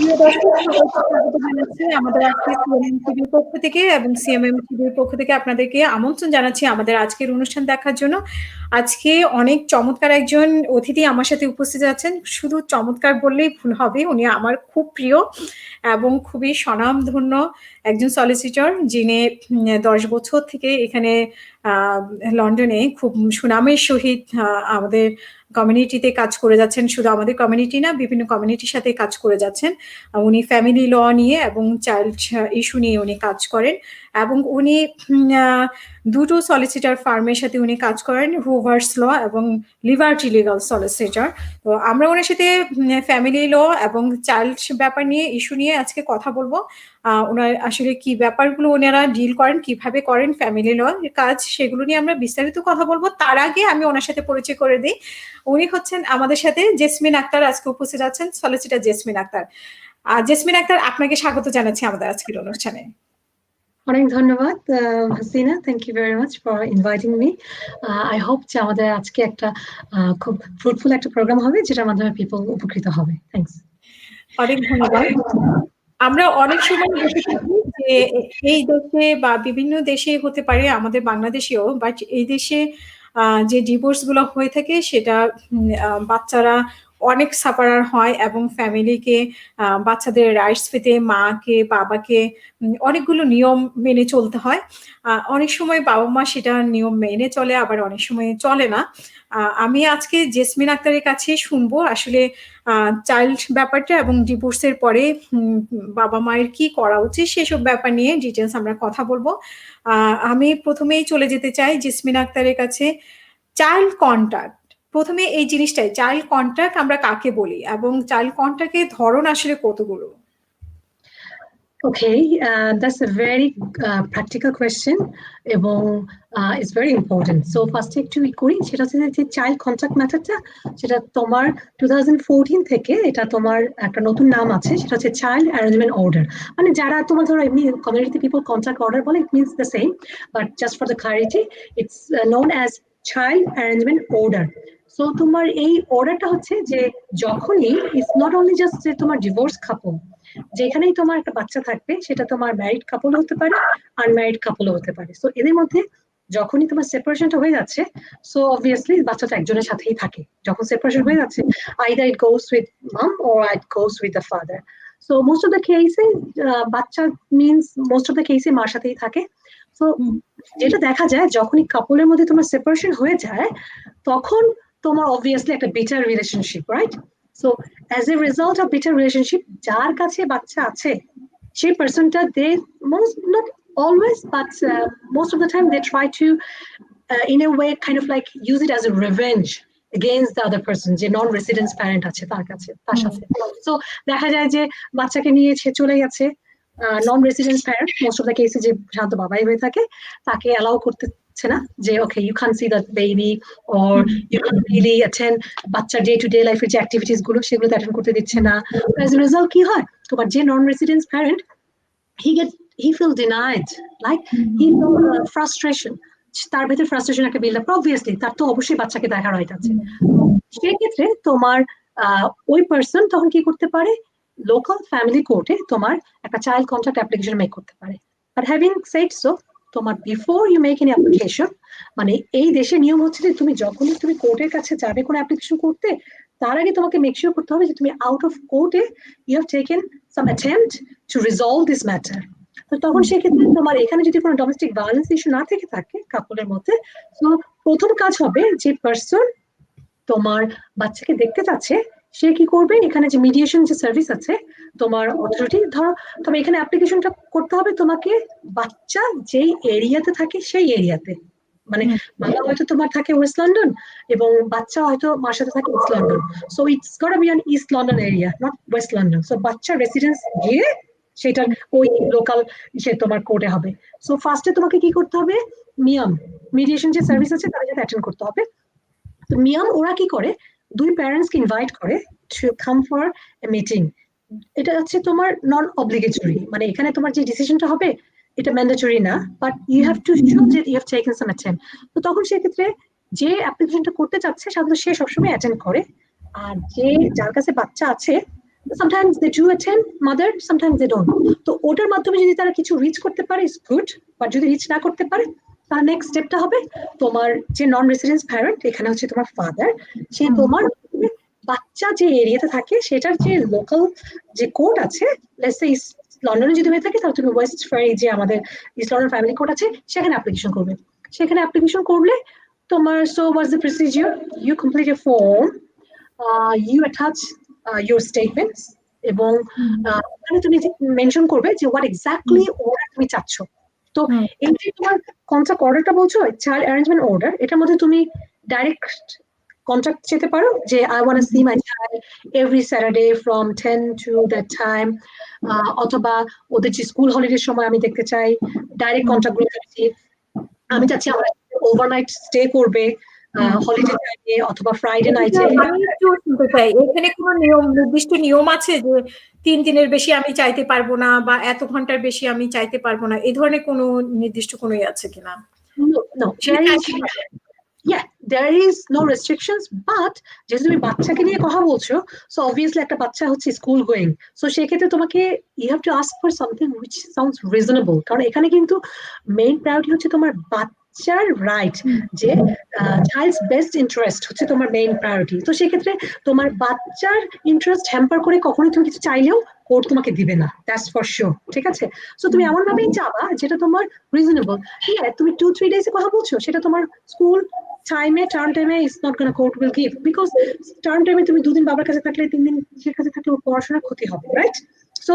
প্রিয় দর্শক সবাইকে স্বাগত জানাচ্ছি আমাদের আজকে সিএমএম টিভির পক্ষ থেকে এবং সিএমএম টিভির পক্ষ থেকে আপনাদেরকে আমন্ত্রণ জানাচ্ছি আমাদের আজকের অনুষ্ঠান দেখার জন্য। আজকে অনেক চমৎকার একজন অতিথি আমার সাথে উপস্থিত আছেন। শুধু চমৎকার বললেই ভুল হবে, উনি আমার খুব প্রিয় এবং খুবই স্বনামধন্য একজন সলিসিটর, যিনি 10 বছর থেকে এখানে লন্ডনে খুব সুনামের সহিত আমাদের কমিউনিটিতে কাজ করে যাচ্ছেন। শুধু আমাদের কমিউনিটি না, বিভিন্ন কমিউনিটির সাথে কাজ করে যাচ্ছেন। উনি ফ্যামিলি ল নিয়ে এবং চাইল্ড ইস্যু নিয়ে উনি কাজ করেন এবং উনি দুটো সলিসিটার ফার্মের সাথে উনি কাজ করেন, হুভার্স ল এবং লিবার্টি লিগাল সলিসিটার। তো আমরা ওনার সাথে ফ্যামিলি ল এবং চাইল্ড ব্যাপার নিয়ে ইস্যু নিয়ে আজকে কথা বলবো। ওনার আসলে কি ব্যাপারগুলো ওনারা ডিল করেন, কিভাবে করেন ফ্যামিলি ল কাজ, সেগুলো নিয়ে আমরা বিস্তারিত কথা বলবো। তার আগে আমি ওনার সাথে পরিচয় করে দিই। উনি হচ্ছেন আমাদের সাথে জেসমিন আক্তার, আজকে উপস্থিত আছেন সলিসিটার জেসমিন আক্তার। জেসমিন আক্তার, আপনাকে স্বাগত জানাচ্ছি আমাদের আজকের অনুষ্ঠানে। অনেক ধন্যবাদ Hasina, thank you very much for inviting me. I hope যে আমাদের আজকে একটা খুব ফ্রুটফুল একটা প্রোগ্রাম হবে, যেটার মাধ্যমে পিপল উপকৃত হবে। থ্যাঙ্কস। অনেক ধন্যবাদ। আমরা অনেক সময় দেখে থাকি যে এই দেশে বা বিভিন্ন দেশে হতে পারে, আমাদের বাংলাদেশেও, বাট এই দেশে যে ডিভোর্স গুলো হয়ে থাকে সেটা বাচ্চারা অনেক সাফারার হয় এবং ফ্যামিলিকে বাচ্চাদের রাইটস পেতে মাকে বাবাকে অনেকগুলো নিয়ম মেনে চলতে হয়। অনেক সময় বাবা মা সেটা নিয়ম মেনে চলে, আবার অনেক সময় চলে না। আমি আজকে জেসমিন আক্তারের কাছে শুনবো আসলে চাইল্ড ব্যাপারটা এবং ডিভোর্সের পরে বাবা মায়ের কি করা উচিত সেসব ব্যাপার নিয়ে ডিটেলস আমরা কথা বলবো। আমি প্রথমেই চলে যেতে চাই জেসমিন আক্তারের কাছে। চাইল্ড কন্ট্যাক্ট, প্রথমে এই জিনিসটাই, চাইল্ড কন্ট্যাক্ট আমরা কাকে বলি এবং চাইল্ড কন্ট্যাক্টের ধরন আসলে কতগুলো? Okay, that's a very practical question এবং it's very important. So first একটু করি, সেটা হচ্ছে যে চাইল্ড কন্ট্যাক্ট ম্যাটারটা, সেটা তোমার 2014 থেকে এটা তোমার একটা নতুন নাম আছে, সেটা হচ্ছে চাইল্ড অ্যারেঞ্জমেন্ট অর্ডার। মানে যারা তোমার ধরো এমনি কমিউনিটি পিপল কন্ট্যাক্ট অর্ডার বলে, it means the same, but just for the clarity it's known as child arrangement order. So তোমার এই অর্ডারটা হচ্ছে যে যখনই, ইটস নট অনলি জাস্ট যে তোমার ডিভোর্স কাপল, যেখানেই তোমার একটা বাচ্চা থাকবে, সেটা তোমার ম্যারিড কাপল হতে পারে, আনম্যারিড কাপলও হতে পারে। সো এদের মধ্যে যখনই তোমার সেপারেশনটা হয়ে যাচ্ছে, সো অবভিয়াসলি বাচ্চাটা একজনের সাথেই থাকে। যখন সেপারেশন হয়ে যাচ্ছে, either it goes with mom or it goes with the father. So most of the কেসে বাচ্চা মিনস মোস্ট অফ দ্য কেসে মার সাথেই থাকে। সো যেটা দেখা যায়, যখনই কাপলের মধ্যে তোমার সেপারেশন হয়ে যায়, তখন তোমার অবভিয়াসলি একটা better relationship, right? So as a result of bitter relationship, যার কাছে বাচ্চা আছে, সেই পার্সনটা they most, not always, but most of the time they try to in a way kind of like use it as a revenge against the other person, যে non residence parent আছে তার কাছে, তার সাথে। সো দেখা যায় যে বাচ্চাকে নিয়ে সে চলে গেছে, non residence parent most of the কেসে যে শান্ত বাবাই হয়ে থাকে, তাকে অ্যালাউ করতে না যে okay you can see that baby or you can really attend বাচ্চার ডে টু ডে লাইফের যে অ্যাক্টিভিটিস গুলো, সেগুলো অ্যাটেন্ড করতে দিচ্ছে না। অ্যাজ এ রেজাল্ট কি হয়, তোমার যে non residence parent, he feel denied, like he feel frustration, তার ভেতরে ফ্রাস্ট্রেশন একটা বিল্ড আপ। অবভিয়াসলি তার তো অবশ্যই বাচ্চাকে দেখার রাইট আছে। সেক্ষেত্রে তোমার ওই পার্সন তখন কি করতে পারে, লোকাল ফ্যামিলি কোর্টে তোমার একটা চাইল্ড কন্ট্যাক্ট অ্যাপ্লিকেশন মেক করতে পারে। বাট হ্যাভিং সেড সো, তোমার before you make any application, মানে এই দেশের নিয়ম হচ্ছে যে তুমি যখনই তুমি কোর্টের কাছে যাবে কোনো অ্যাপ্লিকেশন করতে, তার আগে তোমাকে মেক শিওর করতে হবে যে তুমি আউট অফ কোর্টে you have taken some attempt to resolve this matter. তো তখন সেক্ষেত্রে তোমার এখানে যদি কোনো ডোমেস্টিক ভায়োলেন্স ইস্যু না থেকে থাকে কাপলের মধ্যে, তো প্রথম কাজ হবে যে পার্সন তোমার বাচ্চাকে দেখতে চাচ্ছে, সে কি করবে, এখানে যে মিডিয়েশন যে সার্ভিস আছে তোমার অথরিটি, ধরো তবে এখানে অ্যাপ্লিকেশনটা করতে হবে তোমাকে বাচ্চা যেই এরিয়াতে থাকে সেই এরিয়াতে। মানে বাবা হয়তো তোমার থাকে ওয়েস্ট লন্ডন এবং বাচ্চা হয়তো মার সাথে থাকে ইস্ট লন্ডন, সো ইটস গটা be an east London area, not waste London. So বাচ্চা রেসিডেন্স গিয়ে সেটার ওই লোকাল সে তোমার কোর্টে হবে। সো ফার্স্টে তোমাকে কি করতে হবে, মিয়াম মিডিয়েশন যে সার্ভিস আছে তাদের সাথে অ্যাটেন্ড করতে হবে। তো মিয়াম ওরা কি করে, দুই প্যারেন্টসকে ইনভাইট করে to come for a meeting. এটা হচ্ছে তোমার নন অব্লিগেটরি, মানে এখানে তোমার যে ডিসিশনটা হবে এটা ম্যান্ডেটরি না, but you have to show যে you have taken some attempt. তো তখন সেক্ষেত্রে যে অ্যাপ্লিকেশনটা করতে চাচ্ছে সাধারণত সে সবসময় অ্যাটেন্ড করে, আর যে যার কাছে বাচ্চা আছে sometimes they do attend mother, sometimes they don't. তো ওটার মাধ্যমে যদি তারা কিছু রিচ করতে পারে ইজ গুড, বাট যদি রিচ না করতে পারে তার নেক্সট স্টেপটা হবে তোমার যে নন রেসিডেন্স প্যারেন্ট, এখানে হচ্ছে তোমার ফাদার, সে তোমার বাচ্চা যে এরিয়াতে থাকে সেটার যে লোকাল যে কোর্ট আছে, লেটস সে লন্ডনে যদি হয়ে থাকে তাহলে তুমি ওয়েস্ট ফেরি যে আমাদের ইস্ট লন্ডন ফ্যামিলি কোর্ট আছে সেখানে অ্যাপ্লিকেশন করবে। সেখানে অ্যাপ্লিকেশন করলে তোমার so was the procedure, you complete a form, you attach your statements এবং ওখানে তুমি মেনশন করবে যে what exactly order তুমি চাচ্ছ। তো এই যে তোমার কন্ট্রাক্ট অর্ডারটা বলছো চাইল্ড অ্যারেঞ্জমেন্ট অর্ডার, এটার মধ্যে তুমি ডাইরেক্ট কন্ট্রাক্ট যেতে পারো যে I want to see my child every Saturday from 10 to that time, অথবা ওদের যে স্কুল হলিডের সময় আমি দেখতে চাই, ডাইরেক্ট কন্ট্রাক্ট গুলো চাচ্ছি, আমি চাচ্ছি আমরা ওভারনাইট স্টে করবে হলিডে টাইমে অথবা ফ্রাইডে নাইটে। আমি একটু শুনতে চাই, এখানে কোনো নিয়ম, নির্দিষ্ট নিয়ম আছে যে 3 দিনের বেশি আমি চাইতে পারবো না বা এত ঘন্টার বেশি আমি চাইতে পারবো না, এই ধরনের কোনো নির্দিষ্ট কোনো আছে কিনা? No, yeah, there is no restrictions, but যেহেতু তুমি বাচ্চাকে নিয়ে কথা বলছো, so obviously একটা বাচ্চা হচ্ছে স্কুল গোয়িং, so সেক্ষেত্রে তোমাকে you have to ask for something which sounds reasonable, কারণ এখানে কিন্তু মেইন প্রায়োরিটি হচ্ছে তোমার বাচ্চার রাইট, যে চাইল্ডস বেস্ট ইন্টারেস্ট হচ্ছে তোমার মেইন প্রায়োরিটি। তো সেক্ষেত্রে তোমার বাচ্চার ইন্টারেস্ট হ্যাম্পার করে কখনোই তুমি কিছু চাইলেও কোর্ট তোমাকে দিবে না, দ্যাটস ফর শিওর, ঠিক আছে? সো তুমি এমন ভাবেই চাবা যেটা তোমার রিজনেবল। হ্যাঁ, তুমি 2-3 ডেজে কথা বলছো, সেটা তোমার স্কুল টাইমে, টার্ম টাইমে is not gonna court will give, because term টাইমে তুমি 2 দিন বাবার কাছে থাকলে 3 দিন নিজের কাছে থাকলে ওর পড়াশোনার ক্ষতি হবে, রাইট? সো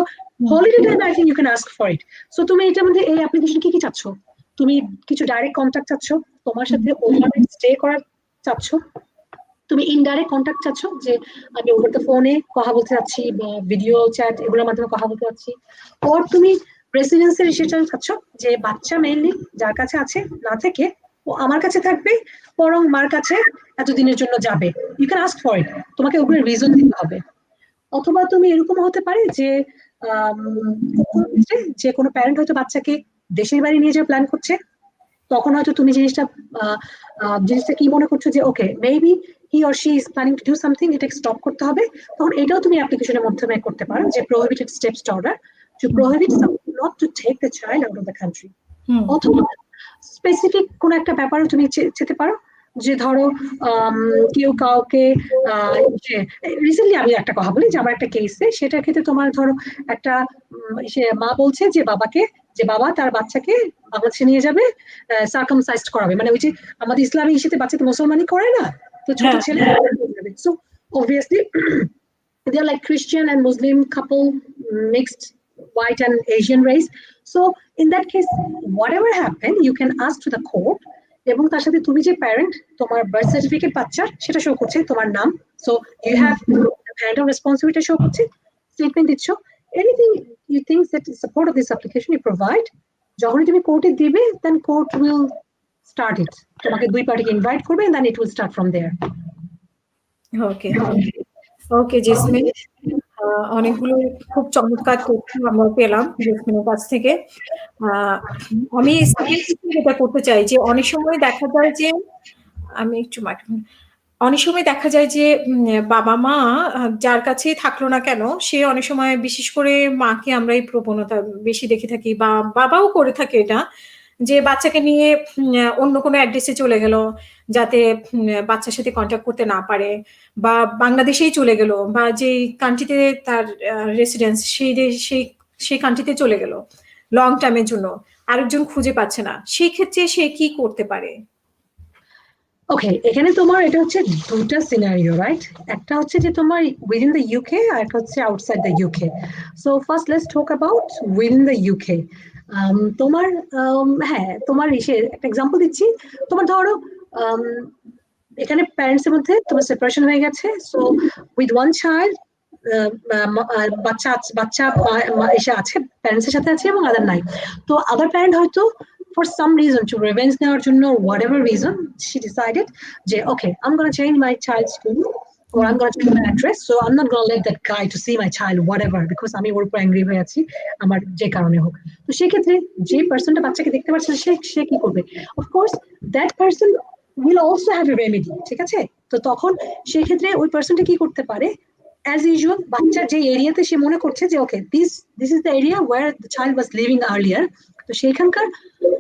হলিডে টাইমে I think you can ask for it. So তুমি এটার মধ্যে এই অ্যাপ্লিকেশন কি কি চাচ্ছ? তুমি কিছু ডাইরেক্ট কন্ট্যাক্ট চাচ্ছ, তোমার সাথে ওভারনাইট স্টে করার চাচ্ছ, তুমি ইনডাইরেক্ট কন্ট্যাক্ট চাচ্ছ যে আমি ওভার দ্য ফোনে কথা বলতে চাচ্ছি বা ভিডিও চ্যাট এগুলোর মাধ্যমে কথা বলতে চাচ্ছি, ওর তুমি রেসিডেন্সের সেটা চাচ্ছ যে বাচ্চা মেইনলি যার কাছে আছে না থেকে ও আমার কাছে থাকবে, বরং মার কাছে এতদিনের জন্য যাবে, you can ask for it, তোমাকে ওগুলো রিজন দিতে হবে। অথবা তুমি এরকম হতে পারে যে যে কোনো প্যারেন্ট হয়তো বাচ্চাকে দেশের বাড়ি নিয়ে যাওয়ার প্ল্যান করছে, তখন হয়তো তুমি জিনিসটা কি মনে করছো যে ওকে maybe he or she is planning to do something, এটাকে স্টপ করতে হবে, তখন এটাও তুমি অ্যাপ্লিকেশনের মাধ্যমে করতে পারো যে prohibited steps order to prohibit not to take the child out of the country. অথবা স্পেসিফিক কোন একটা ব্যাপারে তুমি যেতে পারো, যে ধরো কেউ কাউকে রিসেন্টলি আমি একটা কথা বলি যে আমার একটা কেসে, সেটার ক্ষেত্রে তোমার ধরো একটা সে মা বলছে যে বাবাকে, যে বাবা তার বাচ্চাকে বাংলাদেশে নিয়ে যাবে, সার্কামসাইজড করাবে, মানে ওই যে আমাদের ইসলামী ইস্যুতে বাচ্চাকে মুসলমানি করে না, তো ছোট ছেলে। So obviously they are like Christian and Muslim couple, mixed white and Asian race. So in that case, whatever happened, you can ask to the court. এবং তার সাথে তুমি যে প্যারেন্ট, তোমার বার্থ সার্টিফিকেট বাচ্চার সেটা শো করছে তোমার নাম, so you have kind of responsibility show করছে, স্টেটমেন্ট দিচ্ছ, anything you think that is support of this application you provide, যখনই তুমি কোর্টে দিবে then court will start it, তোমাকে দুই পার্টিকে ইনভাইট করবে then it will start from there. Okay okay Jesmin, অনেকগুলো খুব চমৎকার তথ্য আমরা পেলাম জেসমিনের কাছ থেকে। আমি যেটা করতে চাই যে অনেক সময় দেখা যায় যে আমি একটু অনেক সময় দেখা যায় যে বাবা মা যার কাছেই থাকলো না কেন, সে অনেক সময় বিশেষ করে মাকে আমরা এই প্রবণতা বেশি দেখে থাকি বা বাবাও করে থাকে এটা, যে বাচ্চাকে নিয়ে অন্য কোনো অ্যাড্রেসে চলে গেল যাতে বাচ্চার সাথে কন্ট্যাক্ট করতে না পারে, বা বাংলাদেশেই চলে গেল বা যেই কান্ট্রিতে তার রেসিডেন্স সেই কান্ট্রিতে চলে গেল লং টাইমের জন্য, আরেকজন খুঁজে পাচ্ছে না, সেই ক্ষেত্রে সে কি করতে পারে? ওকে, এখানে তোমার এটা হচ্ছে দুটো সিনারিও, রাইট? একটা হচ্ছে যে তোমার উইদিন দ্য ইউকে আর একটা হচ্ছে outside the UK. So first let's talk about within the UK. তোমার হ্যাঁ, তোমার একটা এক্সাম্পল দিচ্ছি, তোমার ধরো এখানে প্যারেন্টস এর মধ্যে তোমার সেপারেশন হয়ে গেছে, সো উইথ ওয়ান চাইল্ড বাচ্চা এসে আছে, প্যারেন্টস এর সাথে আছে এবং আদার নাই। তো আদার প্যারেন্ট হয়তো for some reason to revenge নেওয়ার জন্য, whatever reason, she decided যে okay, I'm going to change my child's school or I'm going to change my address, so I'm not going to let that guy to see my child whatever because আমি ওর উপর angry হয়ে আছি আমার যে কারণে হোক। তো সেক্ষেত্রে যে পার্সনটা বাচ্চাকে দেখতে পাচ্ছে না সে কি করবে? of course that person will also have a remedy, ঠিক আছে? তো তখন সেক্ষেত্রে ওই পার্সনটা কি করতে পারে, as usual বাচ্চা যে এরিয়াতে সে মনে করছে যে ওকে this is the area where the child was living earlier, তো সেখানকার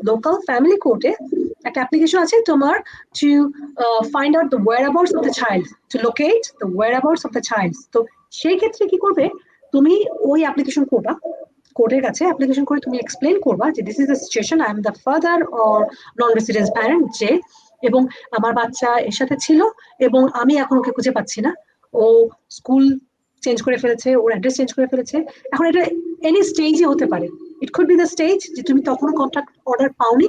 লোকাল ফ্যামিলি কোর্টে একটা অ্যাপ্লিকেশন আছে তোমার to find out the whereabouts of the child, to locate the whereabouts of the child। তো সেই ক্ষেত্রে কি করবে, তুমি ওই অ্যাপ্লিকেশন করবা কোর্টের কাছে, অ্যাপ্লিকেশন করে তুমি এক্সপ্লেইন করবা যে this is the situation, I am the father or non residence parent, যে এবং আমার বাচ্চা এর সাথে ছিল এবং আমি এখন ওকে খুঁজে পাচ্ছি না, ও স্কুল চেঞ্জ করে ফেলেছে, ওর অ্যাড্রেস চেঞ্জ করে ফেলেছে। এখন এটা এনি স্টেজে হতে পারে, it could be the stage যে তুমি তখনও কন্ট্রাক্ট অর্ডার পাওনি,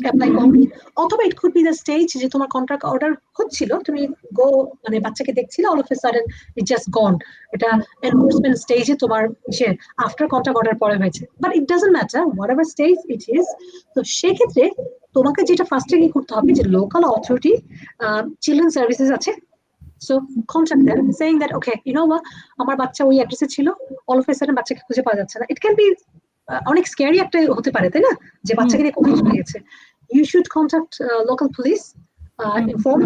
অ্যাপ্লাই করনি, অথবা it could be the stage যে তোমার কন্ট্রাক্ট অর্ডার হচ্ছিল, তুমি গো মানে বাচ্চাকে দেখছিলে, all of a sudden it just gone, এটা এনফোর্সমেন্ট স্টেজে তোমার সে আফটার কন্ট্রাক্ট অর্ডার পরে হয়েছে, but it doesn't matter what ever stage it is. তো সেক্ষেত্রে তোমাকে যেটা ফার্স্টে কি করতে হবে যে লোকাল অথরিটি চিলড্রেন সার্ভিসেস আছে, so contact them saying that okay you know what আমার বাচ্চা ওই অ্যাড্রেসে ছিল, অল অফ এ সাডেন বাচ্চাকে খুঁজে পাওয়া যাচ্ছে না, ইট ক্যান বি অনেক স্ক্যারি একটা হতে পারে তাই না, যে বাচ্চাকে নিয়ে কোথায় চলে গেছে। You should contact local police, inform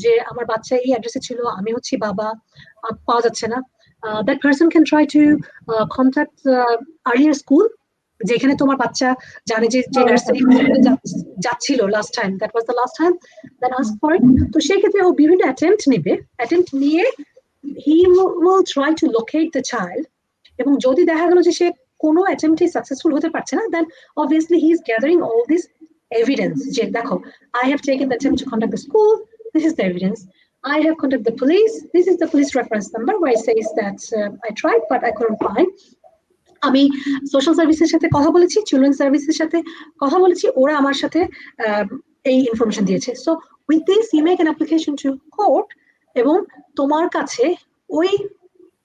যে আমার বাচ্চা এই অ্যাড্রেসে ছিল, আমি হচ্ছি বাবা, পাওয়া যাচ্ছে না। That person can try to contact earlier school, যেখানে তোমার বাচ্চা জানে যে যে নার্সারি যাচ্ছিল last time, that was the last time, then ask for it. তো সেই ক্ষেত্রে ও বিভিন্ন অ্যাটেম্পট নেবে, অ্যাটেম্পট নিয়ে he will try to locate the child, এবং যদি দেখা গেল যে সে কোনো অ্যাটেম্পটে সাকসেসফুল হতে পারছে না, then obviously he is gathering all this evidence যে দেখো I have taken the attempt to contact the school, this is the evidence, I have contacted the police, this is the police reference number where it says that I tried but I couldn't find, আমি social সার্ভিসের সাথে কথা বলেছি, children সার্ভিসের সাথে কথা বলেছি, ওরা আমার সাথে এই ইনফরমেশন দিয়েছে। So with this you make an application to court, এবং তোমার কাছে ওই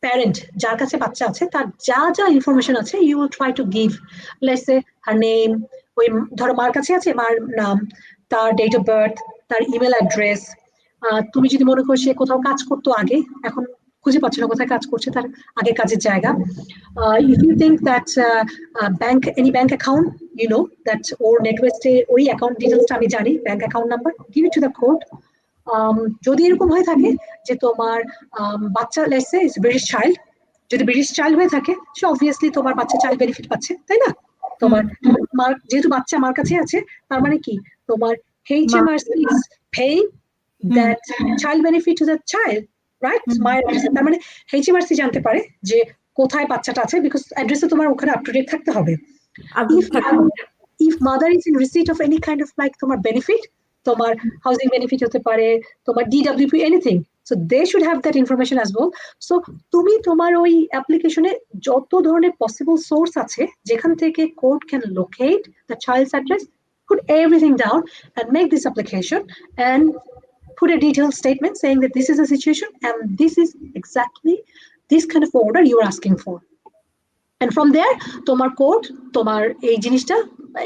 প্যারেন্ট যার কাছে বাচ্চা আছে তার যা যা ইনফরমেশন আছে you will try to give, let's say her name, ওই ধরো মার কাছে আছে মার নাম, তার ডেট অফ বার্থ, তার ইমেল অ্যাড্রেস, তুমি যদি মনে করো সে কোথাও কাজ করতো আগে, এখন খুঁজে পাচ্ছ না কোথায় কাজ করছে, তার আগে কাজের জায়গা, if you think that bank any bank account you know that or network ওই অ্যাকাউন্ট ডিটেলসটা আমি জানি, bank account number, give it to the court। যদি এরকম হয়ে থাকে যে তোমার বাচ্চা let's say is British child, যদি ব্রিটিশ চাইল্ড হয়ে থাকে সে অবভিয়াসলি তোমার বাচ্চা চাইল্ড বেনিফিট পাচ্ছে তাই না, তোমার মার যেহেতু বাচ্চা মার কাছে আছে তার মানে কি তোমার HMRC is paying that child benefit to the child, right, মায়ের তার মানে HMRC জানতে পারে যে কোথায় বাচ্চাটা আছে, বিকজ অ্যাড্রেসে তোমার ওখানে আপ টু ডেট থাকতে হবে। if mother is in receipt of any kind of like তোমার benefit, তোমার হাউজিং বেনিফিট হতে পারে, তোমার DWP anything, so they should have that information as well. So তুমি তোমার ওই অ্যাপ্লিকেশনে যত ধরনের পসিবল সোর্স আছে যেখান থেকে court can locate the child's address, put everything down and make this application and put a detailed statement saying that this is the situation and this is exactly this kind of order you are asking for, and from there তোমার court তোমার এই জিনিসটা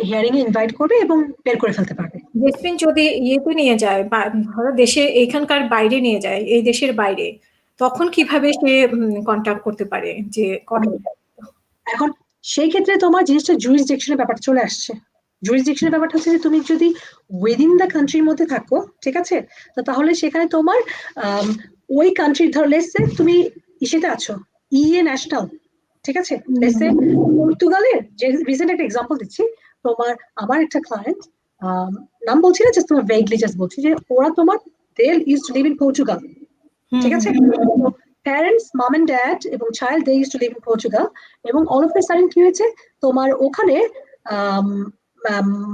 hearing এ invite করবে এবং বের করে ফেলতে পারবে। জেসমিন যদি ইয়েতে নিয়ে যায় ধরো দেশে এখানকার বাইরে নিয়ে যায়, এই দেশের বাইরে, তখন কিভাবে সে কন্ট্যাক্ট করতে পারে যে এখন সেই ক্ষেত্রে তোমার জিনিসটা জুরিসডিকশনের ব্যাপারটা চলে আসছে। জুরিসডিকশনের ব্যাপারটা হচ্ছে যে তুমি যদি উইদিন দ্য কান্ট্রির মধ্যে থাকো, ঠিক আছে, তো তাহলে সেখানে তোমার ওই কান্ট্রির ধরো লেটস সে তুমি ইসেতে আছো ইএ ন্যাশনাল, ঠিক আছে, লেটস সে পর্তুগালের, যে রিসেন্ট একটা এক্সাম্পল দিচ্ছি, তোমার আমার একটা ক্লায়েন্ট, নাম বলছি না, জাস্ট তোমার ভেগলি জাস্ট বলছি যে ওরা তোমার they use to live in Portugal, ঠিক আছে, প্যারেন্টস মম এন্ড ড্যাড এবং child they use to live in Portugal, এবং অল অফ এ সাডেন কি হয়েছে তোমার ওখানে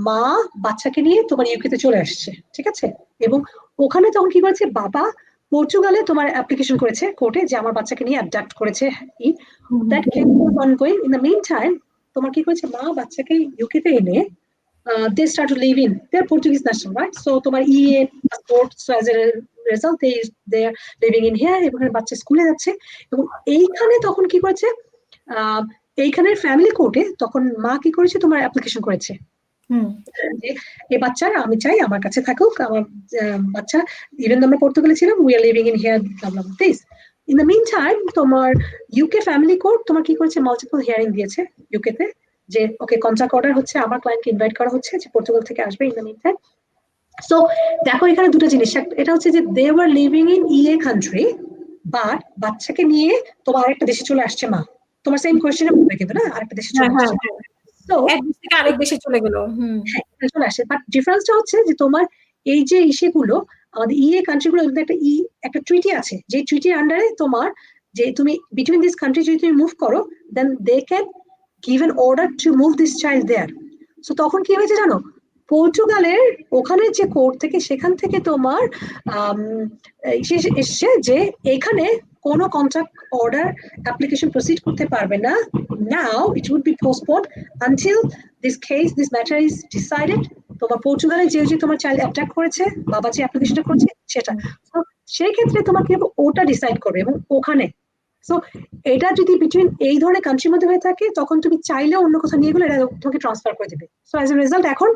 মা বাচ্চাকে নিয়ে তোমার ইউকেতে চলে আসছে, ঠিক আছে, এবং ওখানে তখন কি করেছে বাবা পর্তুগালে তোমার অ্যাপ্লিকেশন করেছে কোর্টে যে আমার বাচ্চাকে নিয়ে অ্যাডাপ্ট করেছে, that case was ongoing. In the mean time তোমার কি করেছে মা বাচ্চাকে ইউকেতে এনে they start to live in they're Portuguese national, right? So তোমার EA passport, so as a result they are living in here, এবং বাচ্চা স্কুলে যাচ্ছে, এবং এইখানে তখন কি করেছে এইখানের ফ্যামিলি কোর্টে তখন মা কি করেছে তোমার অ্যাপ্লিকেশন করেছে যে এই বাচ্চা আমি চাই আমার কাছে থাকুক, আমার বাচ্চা ইভেন আমরা পর্তুগালে ছিলাম, we are living in here this. In the mean time তোমার ইউকে ফ্যামিলি কোর্ট তোমার কি করেছে মাল্টিপল হিয়ারিং দিয়েছে ইউকেতে, যে ওকে কন্ট্রাক্ট অর্ডার হচ্ছে, আমার ক্লায়েন্টকে ইনভাইট করা হচ্ছে যে পর্তুগাল থেকে আসবে in the mean time. So দেখো এখানে দুটো জিনিস, এটা হচ্ছে যে they were living in EA country, but বাচ্চাকে নিয়ে তোমার আরেকটা দেশে চলে আসছে মা, তোমার সেম কোয়েশ্চেনের মধ্যে কিন্তু না, আরেকটা দেশে হ্যাঁ, চলে হ্যাঁ, আসছে। হ্যাঁ। তো এক দেশ থেকে আরেক দেশে চলে গেল। হ্যাঁ, চলে আসে, বাট ডিফারেন্সটা হচ্ছে যে তোমার এই যে ইস্যুগুলো আমাদের কান্ট্রি গুলো একটা ট্রিটি আছে, যে ট্রিটির আন্ডারে তোমার যে তুমি বিটুইন দিস কান্ট্রি যদি তুমি মুভ করো, then they can give an order to move this child there. So তখন কি হয়েছে জানো, পর্তুগালের ওখানে যে কোর্ট থেকে, সেখান থেকে তোমার এসছে যে এখানে কোনো কন্ট্রাক্ট অর্ডার অ্যাপ্লিকেশন প্রসিড করতে পারবে না, now it would be postponed until this matter is decided. তোমার পর্তুগালে যে তোমার চাইল্ড অ্যাটাক করেছে, বাবা যে অ্যাপ্লিকেশনটা করেছে সেটা, তো সেই ক্ষেত্রে তোমাকে ওটা ডিসাইড করবে এবং ওখানে। সো এটা যদি বিটুইন এই ধরনের কান্ট্রির মধ্যে হয়ে থাকে, তখন তুমি চাইলেও অন্য কোথাও নিয়ে গেলে এটা তোমাকে ট্রান্সফার করে দেবে। সো অ্যাজ এ রেজাল্ট এখন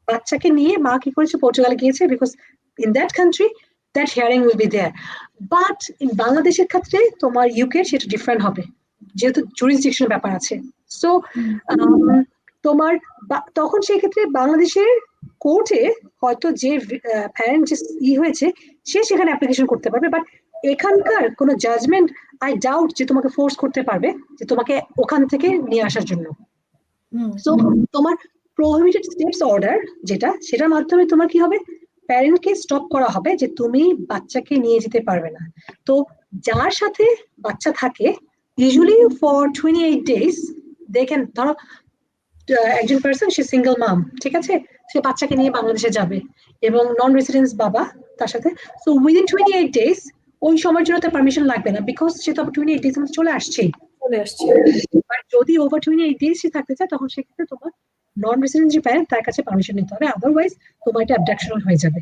বাচ্চাকে নিয়ে মা কি করেছে, পর্তুগালে গিয়েছে, because in that country that hearing will be there. But in বাংলাদেশের ক্ষেত্রে তোমার ইউকে সেটা ডিফারেন্ট হবে, যেহেতু জুরিসডিকশন ব্যাপার আছে। সো তোমার তখন সেই ক্ষেত্রে বাংলাদেশের কোর্টে হয়তো যে প্যারেন্ট যে হয়েছে সে সেখানে অ্যাপ্লিকেশন করতে পারবে, বাট এখানকার কোনো জাজমেন্ট আই ডাউট যে তোমাকে ফোর্স করতে পারবে যে তোমাকে ওখান থেকে নিয়ে আসার জন্য। সো তোমার প্রোহিবিটেড স্টেপস অর্ডার যেটা, সেটার মাধ্যমে তোমার কি হবে, প্যারেন্টকে স্টপ করা হবে যে তুমি বাচ্চাকে নিয়ে যেতে পারবে না। তো যার সাথে বাচ্চা থাকে ইউজুয়ালি ফর 28 days দেখেন, ধরো একজন পার্সন সে সিঙ্গেল মাম, ঠিক আছে, সে বাচ্চাকে নিয়ে বাংলাদেশে যাবে এবং নন রেসিডেন্স বাবা তার সাথে। সো উইদিন 28 days ওই সময়ের জন্য তার পারমিশন লাগবে না, বিকজ সে তো 28 days চলে আসছেই। চলে আসছে। যদি ওভার 28 days সে থাকতে চায়, তখন সেক্ষেত্রে তোমার নন রেসিডেন্ট যে প্যারেন্ট তার কাছে পারমিশন নিতে হবে, আদারওয়াইজ তোমার এটা অ্যাবডাকশন হয়ে যাবে।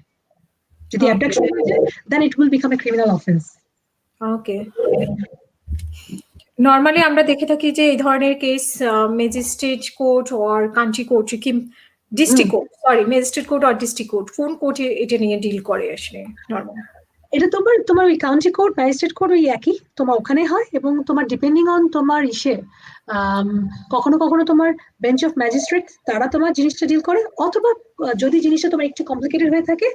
যদি অ্যাবডাকশন হয়ে যায়, then it will become a criminal offence. Okay. Normally আমরা দেখে থাকি যে এই ধরনের case magistrate court or country court কি district court, sorry magistrate court or district court, কোন কোর্টে এটা নিয়ে ডিল করে আসলে নরমাল? এটা তোমার তোমার ওই কাউন্টি কোর্ট, ম্যাজিস্ট্রেট কোর্ট ওই একই তোমার ওখানে হয়, এবং তোমার ডিপেন্ডিং অন তোমার কখনো কখনো তোমার বেঞ্চ অফ ম্যাজিস্ট্রেট তারা তোমার জিনিসটা ডিল করে, অথবা যদি জিনিসটা তোমার একটু কমপ্লিকেটেড হয়ে থাকে,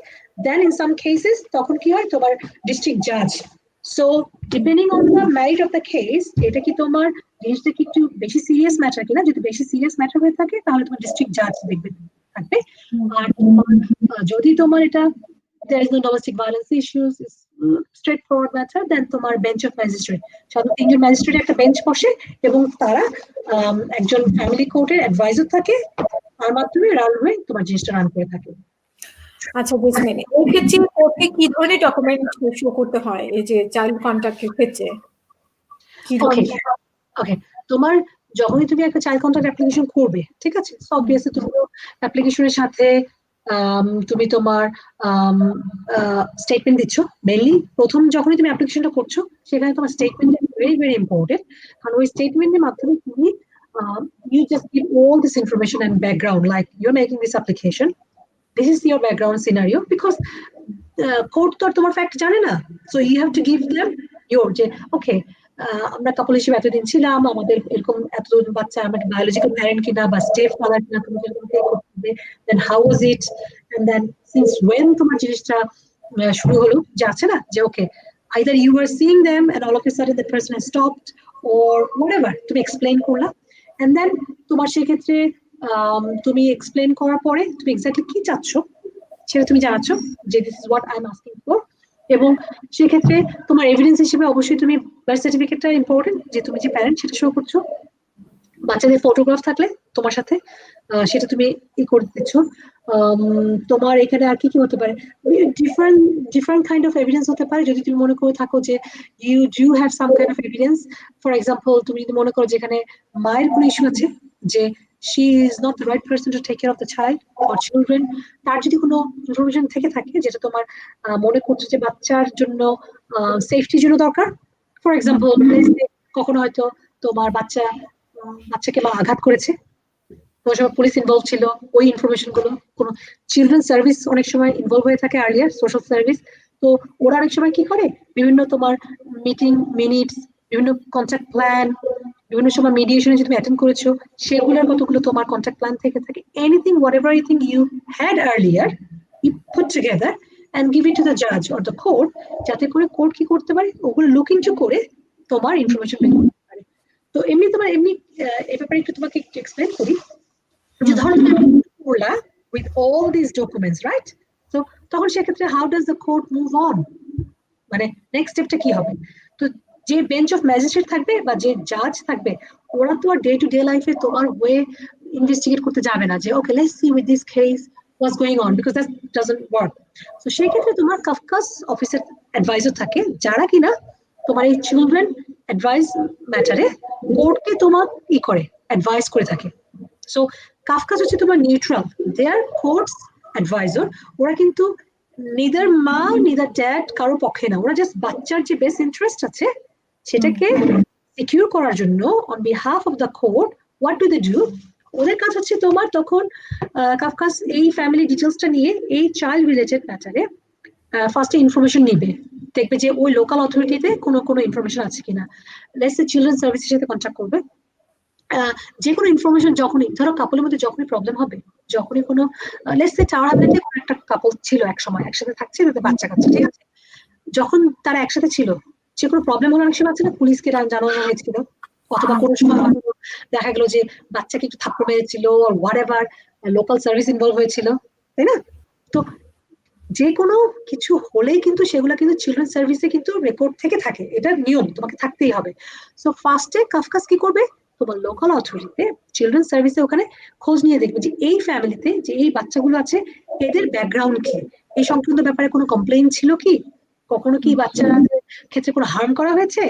দেন ইন সাম কেসেস তখন কি হয়, তোমার ডিস্ট্রিক্ট জাজ। So depending on the merit of the case, এটা কি তোমার জিনিসটা কি একটু বেশি সিরিয়াস ম্যাটার কিনা, যদি বেশি সিরিয়াস ম্যাটার হয়ে থাকে তাহলে তোমার ডিস্ট্রিক্ট জাজ দেখবে থাকবে। আর যদি তোমার এটা there is no domestic violence issues, it's straightforward matter, then তোমার বেঞ্চ অফ ম্যাজিস্ট্রেট, সাধারণত তিনজন ম্যাজিস্ট্রেট একটা বেঞ্চ বসে এবং তারা একজন ফ্যামিলি কোর্টের অ্যাডভাইজার থাকে, তার মাধ্যমে রান হয়ে তোমার জিনিসটা রান করে থাকে। আচ্ছা বুঝলেন, এই ক্ষেত্রে কোর্টে কি ধরনের ডকুমেন্ট শো করতে হয় এই যে চাইল্ড কন্ট্যাক্টের ক্ষেত্রে? কি ধরনের? ওকে, তোমার যখনই তুমি একটা চাইল্ড কন্ট্যাক্ট অ্যাপ্লিকেশন করবে, ঠিক আছে, অবভিয়াসলি তুমি অ্যাপ্লিকেশনের সাথে তুমি তোমার স্টেটমেন্ট দিচ্ছ। মেইনলি প্রথম যখনই তুমি অ্যাপ্লিকেশনটা করছো, সেখানে তোমার স্টেটমেন্ট ভেরি ভেরি ইম্পর্টেন্ট, কারণ ওই স্টেটমেন্টের মাধ্যমে তুমি you just give all this information and background, like you're making this application, this is your background scenario, because court তো তোমার ফ্যাক্ট জানে না, so you have to give them your যে ওকে আমরা কাপল হিসেবে এতদিন ছিলাম, আমাদের এরকম এতজন বাচ্চা, আমাদের বায়োলজিক্যাল প্যারেন্ট কিনা বা স্টেপ ফাদার কিনা, তুমি যেরকম পে করতে হবে, then how was it, and then since when তোমার জিনিসটা শুরু হলো, যে আছে না যে okay either you were seeing them and all of a sudden the person has stopped or whatever, তুমি এক্সপ্লেইন করলা, and then তোমার সেক্ষেত্রে তুমি এক্সপ্লেইন করার পরে তুমি এক্স্যাক্টলি কি চাচ্ছ সেটা তুমি জানাচ্ছ যে this is what I am asking for. এবং সেক্ষেত্রে তোমার এভিডেন্স হিসেবে অবশ্যই তুমি বার্থ সার্টিফিকেটটা ইম্পর্টেন্ট, যে তুমি যে প্যারেন্ট সেটা শো করছো, বাচ্চাদের ফটোগ্রাফ থাকলে তোমার সাথে সেটা তুমি করে দিচ্ছ। তোমার এখানে আর কি কি হতে পারে, different different kind of evidence হতে পারে, যদি তুমি মনে করে থাকো যে you do have some kind of evidence. For example, তুমি যদি মনে করো যেখানে মায়ের কোনো ইস্যু আছে, যে she is not the right person to take care of the child or children, তার যদি কোনো ইনফরমেশন থেকে থাকে যেটা তোমার মনে করছো যে বাচ্চার জন্য সেফটির জন্য দরকার। ফর এক্সাম্পল, কখনো হয়তো তোমার বাচ্চাকে মা আঘাত করেছে, কোনো সময় পুলিশ ইনভলভ ছিল, ওই ইনফরমেশন গুলো, কোনো চিলড্রেন সার্ভিস অনেক সময় ইনভলভ হয়ে থাকে, আর্লিয়ার সোশ্যাল সার্ভিস, তো ওরা অনেক সময় কি করে বিভিন্ন তোমার মিটিং মিনিটস, বিভিন্ন কন্ট্যাক্ট প্ল্যান, বিভিন্ন সময় মিডিয়েশনে যদি তুমি অ্যাটেন্ড করেছো সেগুলোর কতগুলো তোমার কন্ট্যাক্ট প্ল্যান থেকে থাকে, anything whatever you think you had earlier, you put together and give it to the judge or the court, যাতে করে কোর্ট কি করতে পারে ওগুলো লুক ইনটু করে তোমার ইনফরমেশন বের করতে পারে। তো এমনি তোমার এমনি এই ব্যাপারে একটু তোমাকে একটু এক্সপ্লেন করি যে ধরো তুমি করলা with all these documents, right? So তখন সেক্ষেত্রে how does the court move on, মানে নেক্সট স্টেপটা কি হবে? তো যে বেঞ্চ অফ ম্যাজিস্ট্রেট থাকবে বা যে জাজ থাকবে ওরা তো আর ডে টু ডে লাইফে তোমার ওয়ে ইনভেস্টিগেট করতে যাবে না যে okay let's see with this case what's going on, because that doesn't work. তো সেই ক্ষেত্রে তোমার কাফকাস অফিসের অ্যাডভাইজার থাকে যারা কিনা তোমার এই চিলড্রেন অ্যাডভাইস ম্যাটারে কোর্টকে তোমার ই করে অ্যাডভাইস করে থাকে। সো কাফকাস হচ্ছে তোমার নিউট্রাল, দে আর কোর্টস অ্যাডভাইজার। ওরা কিন্তু নিদার মা নিদার ড্যাড কারো পক্ষে না, ওরা জাস্ট বাচ্চার যে বেস্ট ইন্টারেস্ট আছে সেটাকে সিকিউর করার জন্য on behalf of the court what do they do, ওদের কাজ হচ্ছে তোমার তখন কাফকাস এই ফ্যামিলি ডিটেলসটা নিয়ে এই চাইল্ড রিলেটেড ম্যাটারে ফার্স্টে ইনফরমেশন নিবে, দেখবে যে ওই লোকাল অথরিটিতে কোনো কোনো ইনফরমেশন আছে কিনা, লেটস সে চিলড্রেন সার্ভিসের সাথে কন্ট্যাক্ট করবে। যে কোনো ইনফরমেশন যখনই ধরো কাপলের মধ্যে যখনই প্রবলেম হবে, যখনই কোনো লেটস সে টাওয়ার হ্যামলেটে কোনো একটা কাপল ছিল একসময় একসাথে থাকছে তাদের বাচ্চা কাচ্চা, ঠিক আছে, যখন তারা একসাথে ছিল যে কোনো প্রবলেম হলে অনেক সময় আছে না পুলিশকে জানানো হয়েছিল, অথবা কোনো সময় দেখা গেল যে বাচ্চাকে একটু থাপ্পড় মেরেছিল what ever, local service involve হয়েছিল, তাই না? তো যে কোনো কিছু হলেই কিন্তু সেগুলো কিন্তু চিলড্রেন সার্ভিসে কিন্তু রেকর্ড থেকে থাকে, এটা নিয়ম, তোমাকে থাকতেই হবে। সো ফার্স্টে কাফকাস কি করবে তোমার লোকাল অথরিটিতে চিলড্রেন সার্ভিসে ওখানে খোঁজ নিয়ে দেখবে যে এই ফ্যামিলিতে যে এই বাচ্চাগুলো আছে এদের ব্যাকগ্রাউন্ড কি, এই সংক্রান্ত ব্যাপারে কোনো কমপ্লেইন ছিল কি, কখনো কি বাচ্চাদের ক্ষেত্রে কোনো হার্ম করা হয়েছে,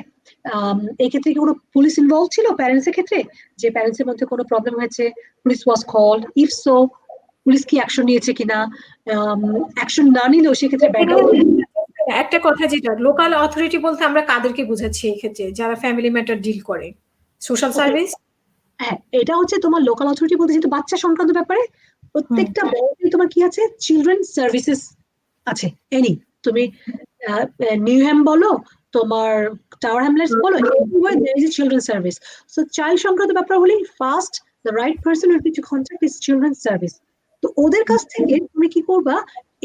এই ক্ষেত্রে কি কোনো পুলিশ ইনভলভ ছিল প্যারেন্টস এর ক্ষেত্রে, যে প্যারেন্টস এর মধ্যে কোনো প্রবলেম হয়েছে police was called, if so police কি অ্যাকশন নিয়েছে কিনা, অ্যাকশন না নিলেও সেক্ষেত্রে একটা কথা যেটা লোকাল অথরিটি বলতে আমরা কাদেরকে বুঝাচ্ছি এই ক্ষেত্রে যারা ফ্যামিলি ম্যাটার ডিল করে, সোশ্যাল সার্ভিস? হ্যাঁ, এটা হচ্ছে তোমার লোকাল অথরিটি বলতে যেহেতু বাচ্চা সংক্রান্ত ব্যাপারে প্রত্যেকটা বড় তোমার কি আছে চিলড্রেন সার্ভিসেস আছে এনি, তুমি নিউহ্যাম বলো তোমার টাওয়ার হ্যামলেটস বলো everywhere there is a children service. So child সংক্রান্ত ব্যাপার হলেই first the right person will be to contact is children service. তো ওদের কাছ থেকে তুমি কি করবা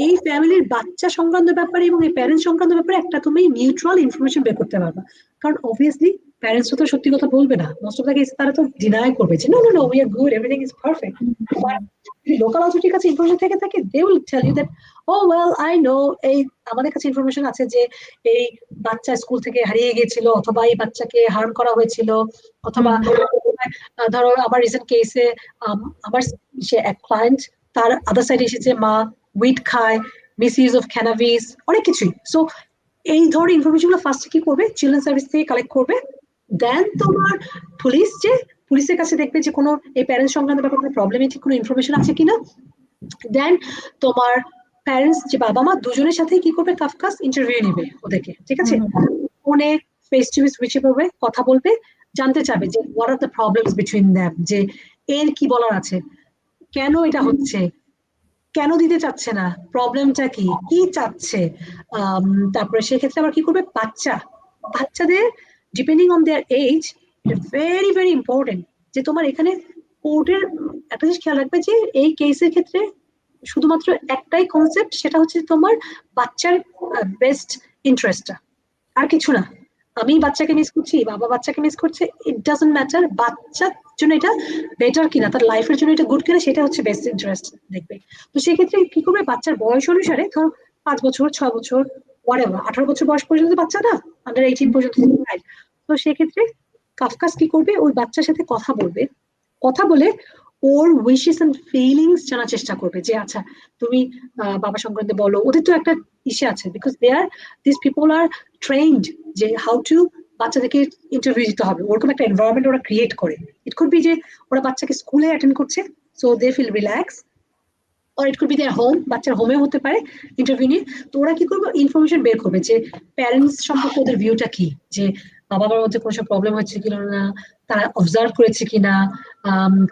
এই ফ্যামিলির বাচ্চা সংক্রান্ত ব্যাপারে এবং এই প্যারেন্টস সংক্রান্ত ব্যাপারে একটা তুমি নিউট্রাল ইনফরমেশন বের করতে পারবা, কারণ অবভিয়াসলি প্যারেন্টস তো সত্যি কথা বলবে না, মোস্ট অফ দ্য কেস তারা তো ডিনাই করবে যে no no no we are good everything is perfect. Local অথরিটির কাছে ইনফরমেশন থেকে থাকে they will tell you that oh well I know, এই আমাদের কাছে ইনফরমেশন আছে যে এই বাচ্চা স্কুল থেকে হারিয়ে গিয়েছিল অথবা এই বাচ্চাকে হার্ম করা হয়েছিল, অথবা ধরো আমার রিসেন্ট কেসে আমার সে এক ক্লায়েন্ট তার আদার সাইডে এসেছে মা উইড খায়, মিস ইউজ অফ ক্যানাবিস, অনেক কিছুই। সো এই ধরনের ইনফরমেশন গুলো ফার্স্ট কি করবে চিলড্রেন সার্ভিস থেকে কালেক্ট করবে, দেন তোমার পুলিশ যে পুলিশের কাছে দেখবে যে কোনো এই প্যারেন্টস সংক্রান্ত ব্যাপারে কোনো প্রবলেমেটিক কোনো ইনফরমেশন আছে কিনা, দেন তোমার প্যারেন্টস যে বাবা মা দুজনের সাথে কি করবে কাফকাস ইন্টারভিউ নেবে ওদেরকে, ঠিক আছে, ফোনে ফেস টু ফেস উইচে পড়বে কথা বলবে, জানতে চাবে যে what are the problems between them, যে এর কি বলার আছে, কেন এটা হচ্ছে, কেন দিতে চাচ্ছে না, প্রবলেমটা কি কি চাচ্ছে। তারপরে সেক্ষেত্রে আবার কি করবে বাচ্চাদের depending on their age very very important যে তোমার এখানে কোর্টের একটা জিনিস খেয়াল রাখবে যে এই কেসের ক্ষেত্রে শুধুমাত্র একটাই কনসেপ্ট, সেটা হচ্ছে তোমার বাচ্চার বেস্ট ইন্টারেস্টটা, আর কিছু না। আমি বাচ্চাকে মিস করছি বাবা বাচ্চাকে মিস করছে ইট ডাজন্ট ম্যাটার, বাচ্চার জন্য এটা বেটার কিনা তার লাইফের জন্য এটা গুড কিনা সেটা হচ্ছে বেস্ট ইন্টারেস্ট দেখবে। তো সেক্ষেত্রে কি করবে বাচ্চার বয়স অনুসারে ধরো 5 বছর 6 বছর ওয়ারেভার 18 বছর বয়স পর্যন্ত বাচ্চা না আন্ডার 18 পর্যন্ত, তো সেক্ষেত্রে কাফকাস কি করবে ওই বাচ্চার সাথে কথা বলবে, কথা বলে ওর উইশেস এন্ড ফিলিংস জানার চেষ্টা করবে যে আচ্ছা তুমি বাবা সংক্রান্ত বলো, ওদের তো একটা ইসে আছে because they are this people are trained যে হাউ টু বাচ্চাদেরকে ইন্টারভিউ দিতে হবে, ওরকম একটা এনভায়রনমেন্ট ওরা ক্রিয়েট করে। ইট কুড বি যে ওরা বাচ্চাকে স্কুলে অ্যাটেন্ড করছে so they feel relax, or it could be their home, বাচ্চার হোমে হতে পারে ইন্টারভিউ নিয়ে। তো ওরা কি করবে ইনফরমেশন বের করবে যে প্যারেন্টস সম্পর্কে ওদের ভিউটা কি, যে বাবা মার মধ্যে কোনো প্রবলেম হচ্ছে কিনা না, তারা অবজার্ভ করেছে কিনা,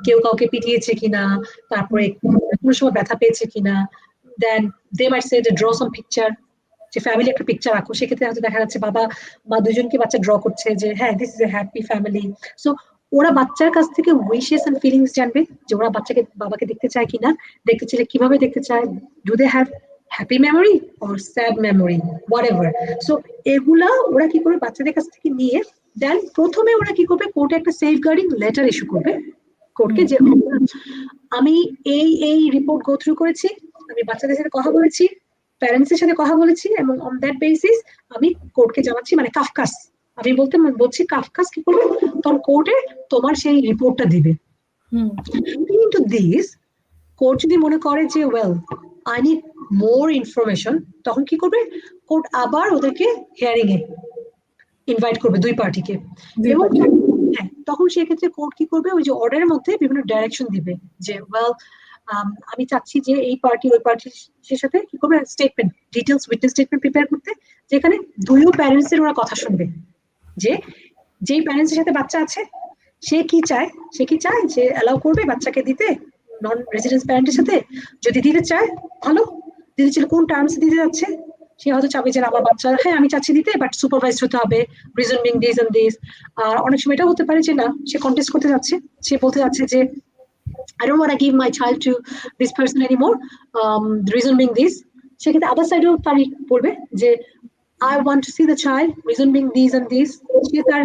কেউ কাউকে পিটিয়েছে কিনা, তারপরে কোনো সময় ব্যথা পেয়েছে কিনা, দেন দে মাইট সে ড্র সাম পিকচার, যে ফ্যামিলি একটা পিকচার আঁকো, সেক্ষেত্রে হয়তো দেখা যাচ্ছে বাবা মা দুজনকে বাচ্চা ড্র করছে যে হ্যাঁ this is a happy family. So ওরা বাচ্চার কাছ থেকে উইশেস এন্ড ফিলিংস জানবে যে ওরা বাচ্চাকে বাবাকে দেখতে চায় কিনা, দেখতে চাইলে কিভাবে দেখতে চায়, do they have happy memory or sad memory whatever. So এগুলা ওরা কি করবে বাচ্চাদের কাছ থেকে নিয়ে দেন প্রথমে ওরা কি করবে কোর্টে একটা সেফগার্ডিং লেটার ইস্যু করবে কোর্টকে, যে আমি এই রিপোর্ট গো থ্রু করেছি, আমি বাচ্চাদের সাথে কথা বলেছি, প্যারেন্টস এর সাথে কথা বলেছি, এবং অন দ্যাট বেসিস আমি কোর্টকে জানাচ্ছি, মানে কাফকাস আমি বলছি কাফকাস কি করবে তখন কোর্টে তোমার সেই রিপোর্টটা দিবে। কিন্তু দিস কোর্ট যদি মনে করে যে well I need more information, তখন কি করবে কোর্ট আবার ওদেরকে হিয়ারিং এ ইনভাইট করবে দুই পার্টিকে, এবং হ্যাঁ তখন সেক্ষেত্রে কোর্ট কি করবে ওই যে অর্ডারের মধ্যে বিভিন্ন ডাইরেকশন দিবে যে ওয়েল আমি চাচ্ছি যে এই পার্টি ওই পার্টির সাথে কি করবে statement details witness statement prepare করতে, যেখানে দুইও প্যারেন্টস এর ওরা কথা শুনবে, যে যেই প্যারেন্টস এর সাথে বাচ্চা আছে সে কি চায় যে অ্যালাউ করবে বাচ্চাকে দিতে নন রেসিডেন্স প্যারেন্টের সাথে, যদি দিতে চায় ভালো, দিতে চাইলে কোন টার্মস দিতে যাচ্ছে, সে হয়তো চাবে যে আমার বাচ্চা হ্যাঁ আমি চাচ্ছি দিতে বাট সুপারভাইজড হতে হবে, reason being this and this. আর অনেক সময় এটা হতে পারে যে না সে কন্টেস্ট করতে যাচ্ছে, সে বলতে যাচ্ছে যে I don't want to give my child to this person anymore. The reason being this, সেক্ষেত্রে আদার সাইডেও তারই বলবে যে I want to see the child, reason being these and these. সে তার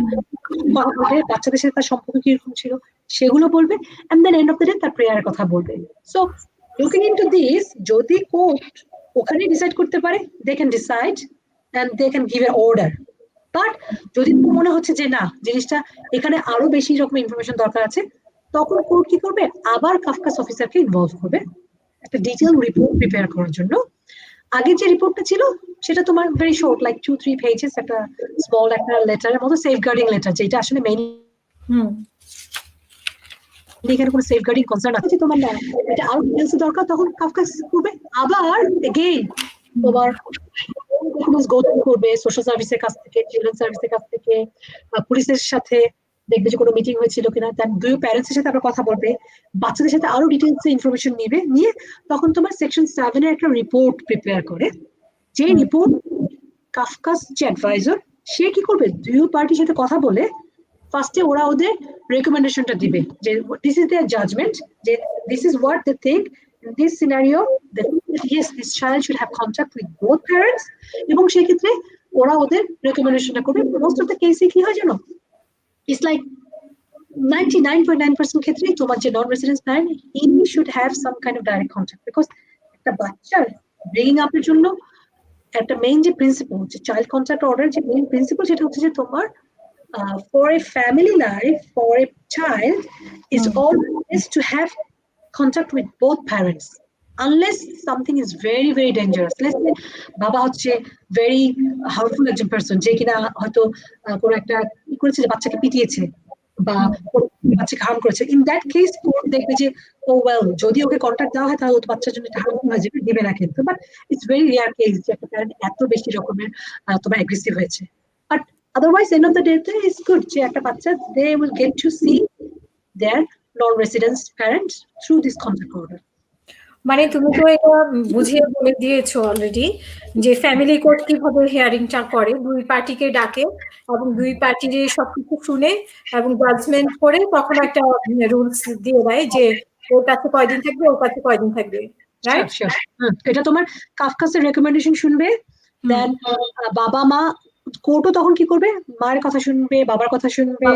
বাচ্চাদের সাথে তার সম্পর্ক কিরকম ছিল সেগুলো বলবে, and then end of the day তার প্রেয়ারের কথা বলবে। So looking into this, যদি কোর্ট ওখানে ডিসাইড করতে পারে they can decide and they can give an order. But যদি মনে হচ্ছে যে না জিনিসটা এখানে আরো বেশি রকম ইনফরমেশন দরকার আছে, তখন কোর্ট কি করবে আবার কাফকাস অফিসারকে ইনভলভ করবে একটা ডিটেইল রিপোর্ট প্রিপেয়ার করার জন্য। আগে যে রিপোর্টটা ছিল সেটা তোমার ভেরি শর্ট লাইক 2-3 পেজেস, একটা স্মল একটা লেটারের মতো সেফগার্ডিং লেটার, যেটা আসলে মেইনলি এখানে কোনো সেফগার্ডিং কনসার্ন আছে তোমার না, এটা আরো ডিটেইলস দরকার, তখন কাফকাস করবে আবার এগেইন তোমার করবে সোশ্যাল সার্ভিসের কাছ থেকে, চিলড্রেন সার্ভিসের কাছ থেকে, পুলিশের সাথে দেখবে যে কোনো মিটিং হয়েছিল কিনা, তার দুই প্যারেন্টস এর সাথে আবার কথা বলবে, বাচ্চাদের সাথে আরো ডিটেইলস ইনফরমেশন নিয়ে তখন তোমার সেকশন 7 এর একটা রিপোর্ট প্রিপেয়ার করে, যে রিপোর্ট কাফকাস যে অ্যাডভাইজার সে কি করবে দুই পার্টির সাথে কথা বলে ফার্স্টে ওরা ওদের রেকমেন্ডেশনটা দিবে যে দিস ইজ দেয়ার জাজমেন্ট, যে this is what they think in this scenario that yes this child should have contact with both parents, এবং সেক্ষেত্রে ওরা ওদের রেকমেন্ডেশনটা করবে। মোস্ট অফ দ্য কেসে কি হয় জানো, it's like 99.9% ক্ষেত্রে তোমার যে non residence parent he should have some kind of direct contact, because একটা বাচ্চার ব্রিং আপ এর জন্য একটা মেইন যে প্রিন্সিপাল যে চাইল্ড কন্ট্যাক্ট অর্ডার যে মেইন প্রিন্সিপাল সেটা হচ্ছে যে তোমার for a family life, for a child is always to have contact with both parents unless something is very very dangerous. Let's say বাবা হচ্ছে very harmful একজন person, যে কিনা হয়তো কোনো একটা কি করেছে যে বাচ্চাকে পিটিয়েছে বা বাচ্চাকে হার্ম করেছে, ইন দ্যাট কেস কোর্ট দেখবে যে ও ওয়েল যদি ওকে কন্ট্যাক্ট দেওয়া হয় তাহলে তো বাচ্চার জন্য একটা হার্মফুল হয়ে যাবে, দিবে না কিন্তু। But it's very rare case যে একটা প্যারেন্ট এত বেশি রকমের তোমার অ্যাগ্রেসিভ হয়েছে। But otherwise end of the day is good যে একটা বাচ্চা they will get to see their non-resident parents through this contact order. মানে তুমি তো এটা বুঝিয়ে বলে দিয়েছো অলরেডি যে ফ্যামিলি কোর্ট কিভাবে হিয়ারিংটা করে, দুই পার্টিকে ডাকে এবং দুই পার্টির সবকিছু শুনে এবং জাজমেন্ট করে তখন একটা রুলস দিয়ে দেয় যে ওর কাছে কয়দিন থাকবে ওর কাছে কয়দিন থাকবে, রাইট? এটা তোমার কাফকাসের রেকমেন্ডেশন শুনবে, দেন বাবা মা কোর্টও তখন কি করবে মায়ের কথা শুনবে বাবার কথা শুনবে,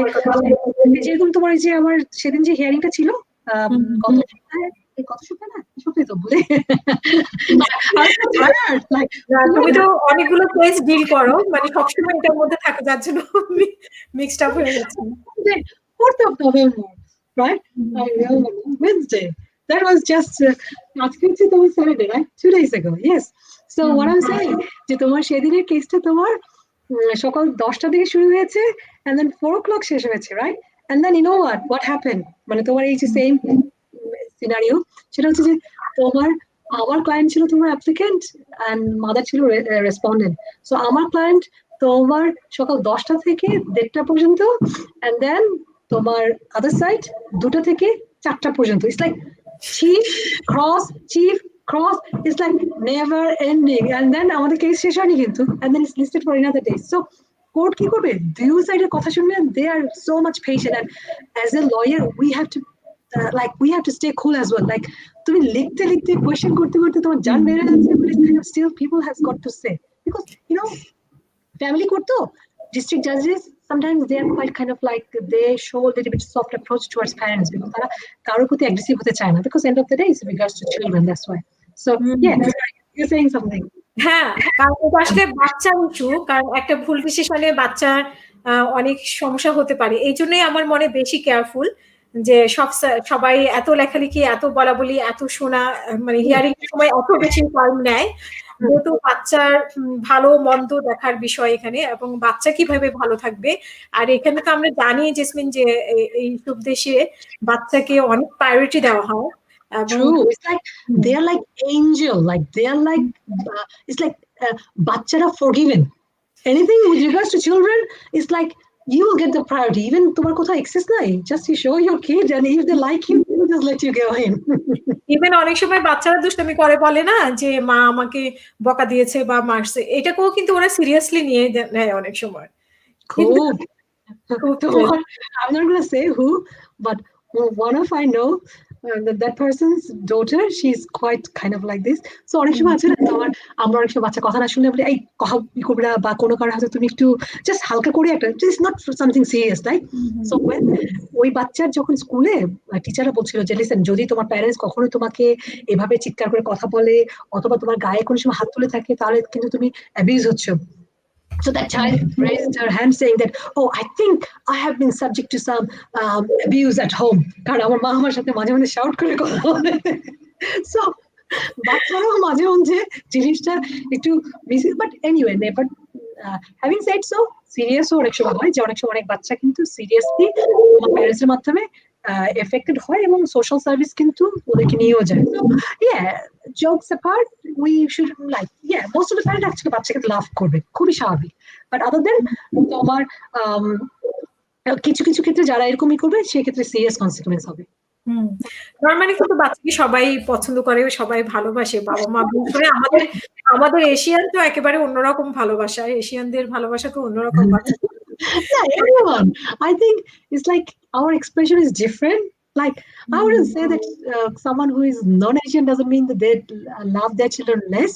যেরকম তোমার যে আমার সেদিন যে হিয়ারিংটা ছিল গত সপ্তাহে না সপ্তাহে তো বলে তুমি তো অনেকগুলো কেস ডিল করো, মানে সবসময় এটার মধ্যে থাকে যার জন্য মিক্সড আপ হয়ে গেছে। 4th of November, right? Wednesday. That was just Saturday, right? 2 days ago. Yes. So what I'm saying, যে তোমার সেদিনের কেসটা তোমার সকাল 10টা থেকে শুরু হয়েছে and then 4 o'clock শেষ হয়েছে, right? And then you know what happened? মানে তোমার এই যে সেম সিনারিও সেটা হচ্ছে যে তোমার আমার ক্লায়েন্ট ছিল তোমার অ্যাপ্লিকেন্ট and মাদার ছিল রেসপন্ডেন্ট। সো আমার ক্লায়েন্ট তোমার সকাল 10টা থেকে 1:30 পর্যন্ত and then তোমার আদার সাইড 2টা থেকে 4টা পর্যন্ত। It's like chief cross it's like never ending, and then আমাদের কেস শেষ হয়নি কিন্তু, and then it's listed for another day. So court কি করবে দুই সাইডের কথা শুনবে, they are so much patient, and as a lawyer we have to like we have to stay cool as well. Like তুমি লিখতে লিখতে কোয়েশ্চেন করতে করতে তোমার জান বেড়ে যাচ্ছে, but it's kind of still people has got to say, because you know family court to district judges sometimes they are quite kind of like they show a little bit soft approach towards parents because তারা কারোর প্রতি aggressive হতে চায় না, because end of the day it's regards to children, that's why. So yeah, you're saying something. হ্যাঁ, কারণ এটা আসলে বাচ্চার ইস্যু, কারণ একটা ভুল ডিসিশনে বাচ্চার অনেক সমস্যা হতে পারে। এই জন্যই আমার মনে বেশি কেয়ারফুল যে সবাই এত লেখালেখি, এত বলাবলি, এত শোনা, মানে হিয়ারিং এর সময় এত বেশি টাইম নেয়, যেহেতু বাচ্চার ভালো মন্দ দেখার বিষয় এখানে, এবং বাচ্চা কিভাবে ভালো থাকবে। আর এখানে তো আমরা জানি জেসমিন যে এইসব দেশে বাচ্চাকে অনেক প্রায়োরিটি দেওয়া হয়। True. It's like they are like angel, like they are like it's like bachara forgiven. Anything with regards to children, it's like you will get the priority. Even tomar kotha excess nai, just you show your kid, and if they like you, they will just let you go in. Even অনেক সময় বাচ্চারা দুষ্টামি করে, বলে না যে মা আমাকে বকা দিয়েছে বা মারছে, এটাকেও কিন্তু ওরা সিরিয়াসলি নিয়ে নেয় অনেক সময়। Cool. I'm not gonna say who, but one of I know that person's daughter, she's quite kind of like this. So অনেক সময় আছে না তোমার, আমরা অনেক সময় বাচ্চা কথা না শুনলে বলি এই কথা করবে না, বা কোনো কারণে হয়তো তুমি একটু জাস্ট হালকা করে একটা, just not for something serious, right? So when ওই বাচ্চার যখন স্কুলে টিচাররা বলছিল যে লিসেন, যদি তোমার প্যারেন্টস কখনো তোমাকে এভাবে চিৎকার করে কথা বলে অথবা তোমার গায়ে কোনো সময় হাত তুলে থাকে, তাহলে কিন্তু তুমি অ্যাবিউজ হচ্ছ। So that child raised her hand saying that, oh, I think I have been subject to some abuse at home. কারণ আমার মা আমার সাথে মাঝে মাঝে শাউট করে কথা বলে। So বাচ্চারাও মাঝে মাঝে জিনিসটা একটু বেশি, but anyway never having said so, সিরিয়াসও অনেক সময় হয় যে অনেক সময় অনেক বাচ্চা কিন্তু সিরিয়াসলি তোমার প্যারেন্টসের মাধ্যমে এফেক্টেড হয়, এবং সোশ্যাল সার্ভিস কিন্তু ওদেরকে নিয়েও যায়। So yeah, jokes apart, we should like, yeah, most of the parents actually বাচ্চাকে লাভ করবে, খুবই স্বাভাবিক, বাট আদার দেন তোমার কিছু কিছু ক্ষেত্রে যারা এরকমই করবে সেক্ষেত্রে সিরিয়াস কনসিকুয়েন্স হবে। নরমালি কিন্তু বাচ্চাকে সবাই পছন্দ করে, সবাই ভালোবাসে, বাবা মা বিশেষ করে আমাদের এশিয়ান তো একেবারে অন্যরকম ভালোবাসা, এশিয়ানদের ভালোবাসা তো অন্যরকম। Yeah, everyone. I think it's like our expression is different. Like I wouldn't say that someone who is non-Asian doesn't mean that they love their children less,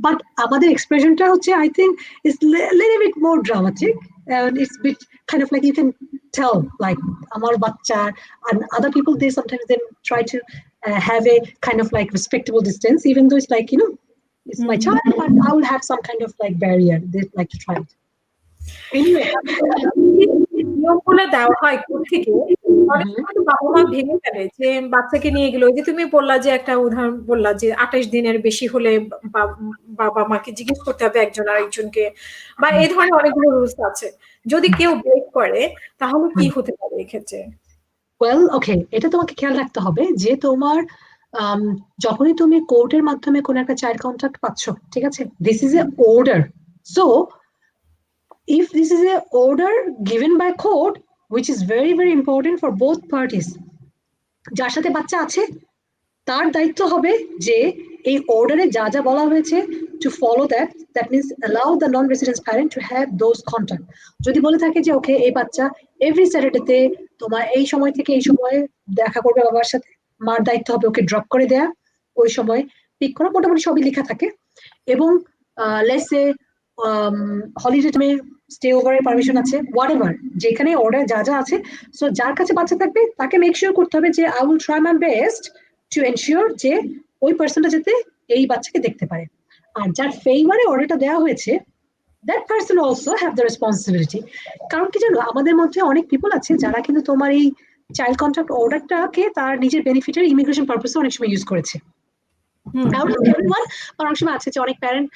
but আমাদের expressionটা হচ্ছে I think is little bit more dramatic, and it's bit kind of like you can tell like আমার বাচ্চা, and other people they sometimes then try to have a kind of like respectable distance, even though it's like, you know, it's my child, but I will have some kind of like barrier they like to try it. Anyway, নিয়মগুলো দেওয়া হয় থেকে অনেক সময় তো বাবা মা ভেঙে ফেলে যে বাচ্চাকে নিয়ে গেলো। যে তুমি বললা যে একটা উদাহরণ বললা যে 28 দিনের বেশি হলে বাবা মাকে জিজ্ঞেস করতে হবে একজন আরেকজনকে, বা এই ধরনের অনেকগুলো রুলস আছে। যদি কেউ ব্রেক করে তাহলে কি হতে পারে এক্ষেত্রে? ওয়েল ওকে, এটা তোমাকে খেয়াল রাখতে হবে যে তোমার যখনই তুমি কোর্টের মাধ্যমে কোন একটা চাইল্ড কন্ট্রাক্ট পাচ্ছ, ঠিক আছে, this is a order. So if this is a order given by court, which is very very important for both parties, যার সাথে বাচ্চা আছে তার দায়িত্ব হবে যে এই অর্ডারে যা যা বলা হয়েছে to follow that, that means allow the non-resident parent to have those contact. যদি বলে থাকে যে ওকে এই বাচ্চা এভরি স্যাটারডেতে তোমার এই সময় থেকে এই সময়ে দেখা করবে বাবার সাথে, মার দায়িত্ব হবে ওকে ড্রপ করে দেয়া, ওই সময় পিক করা, মোটামুটি সবই লেখা থাকে। এবং লেটস সে হলিডে টাইমে স্টে ওভারের পারমিশন আছে, হোয়াটএভার, যেখানে অর্ডার যা যা আছে। সো যার কাছে বাচ্চা থাকবে তাকে মেক শিওর করতে হবে যে I will try my best to ensure যে ওই পার্সনটা যাতে এই বাচ্চাকে দেখতে পারে। আর যার ফেভারে অর্ডারটা দেওয়া হয়েছে that person also have the responsibility. কারণ কি জানো, আমাদের মধ্যে অনেক পিপল আছে যারা কিন্তু তোমার এই চাইল্ড কন্ট্রাক্ট অর্ডারটাকে তার নিজের বেনিফিটের ইমিগ্রেশন পারপাসে অনেক সময় ইউজ করেছে। অনেক সময় আছে যে অনেক প্যারেন্ট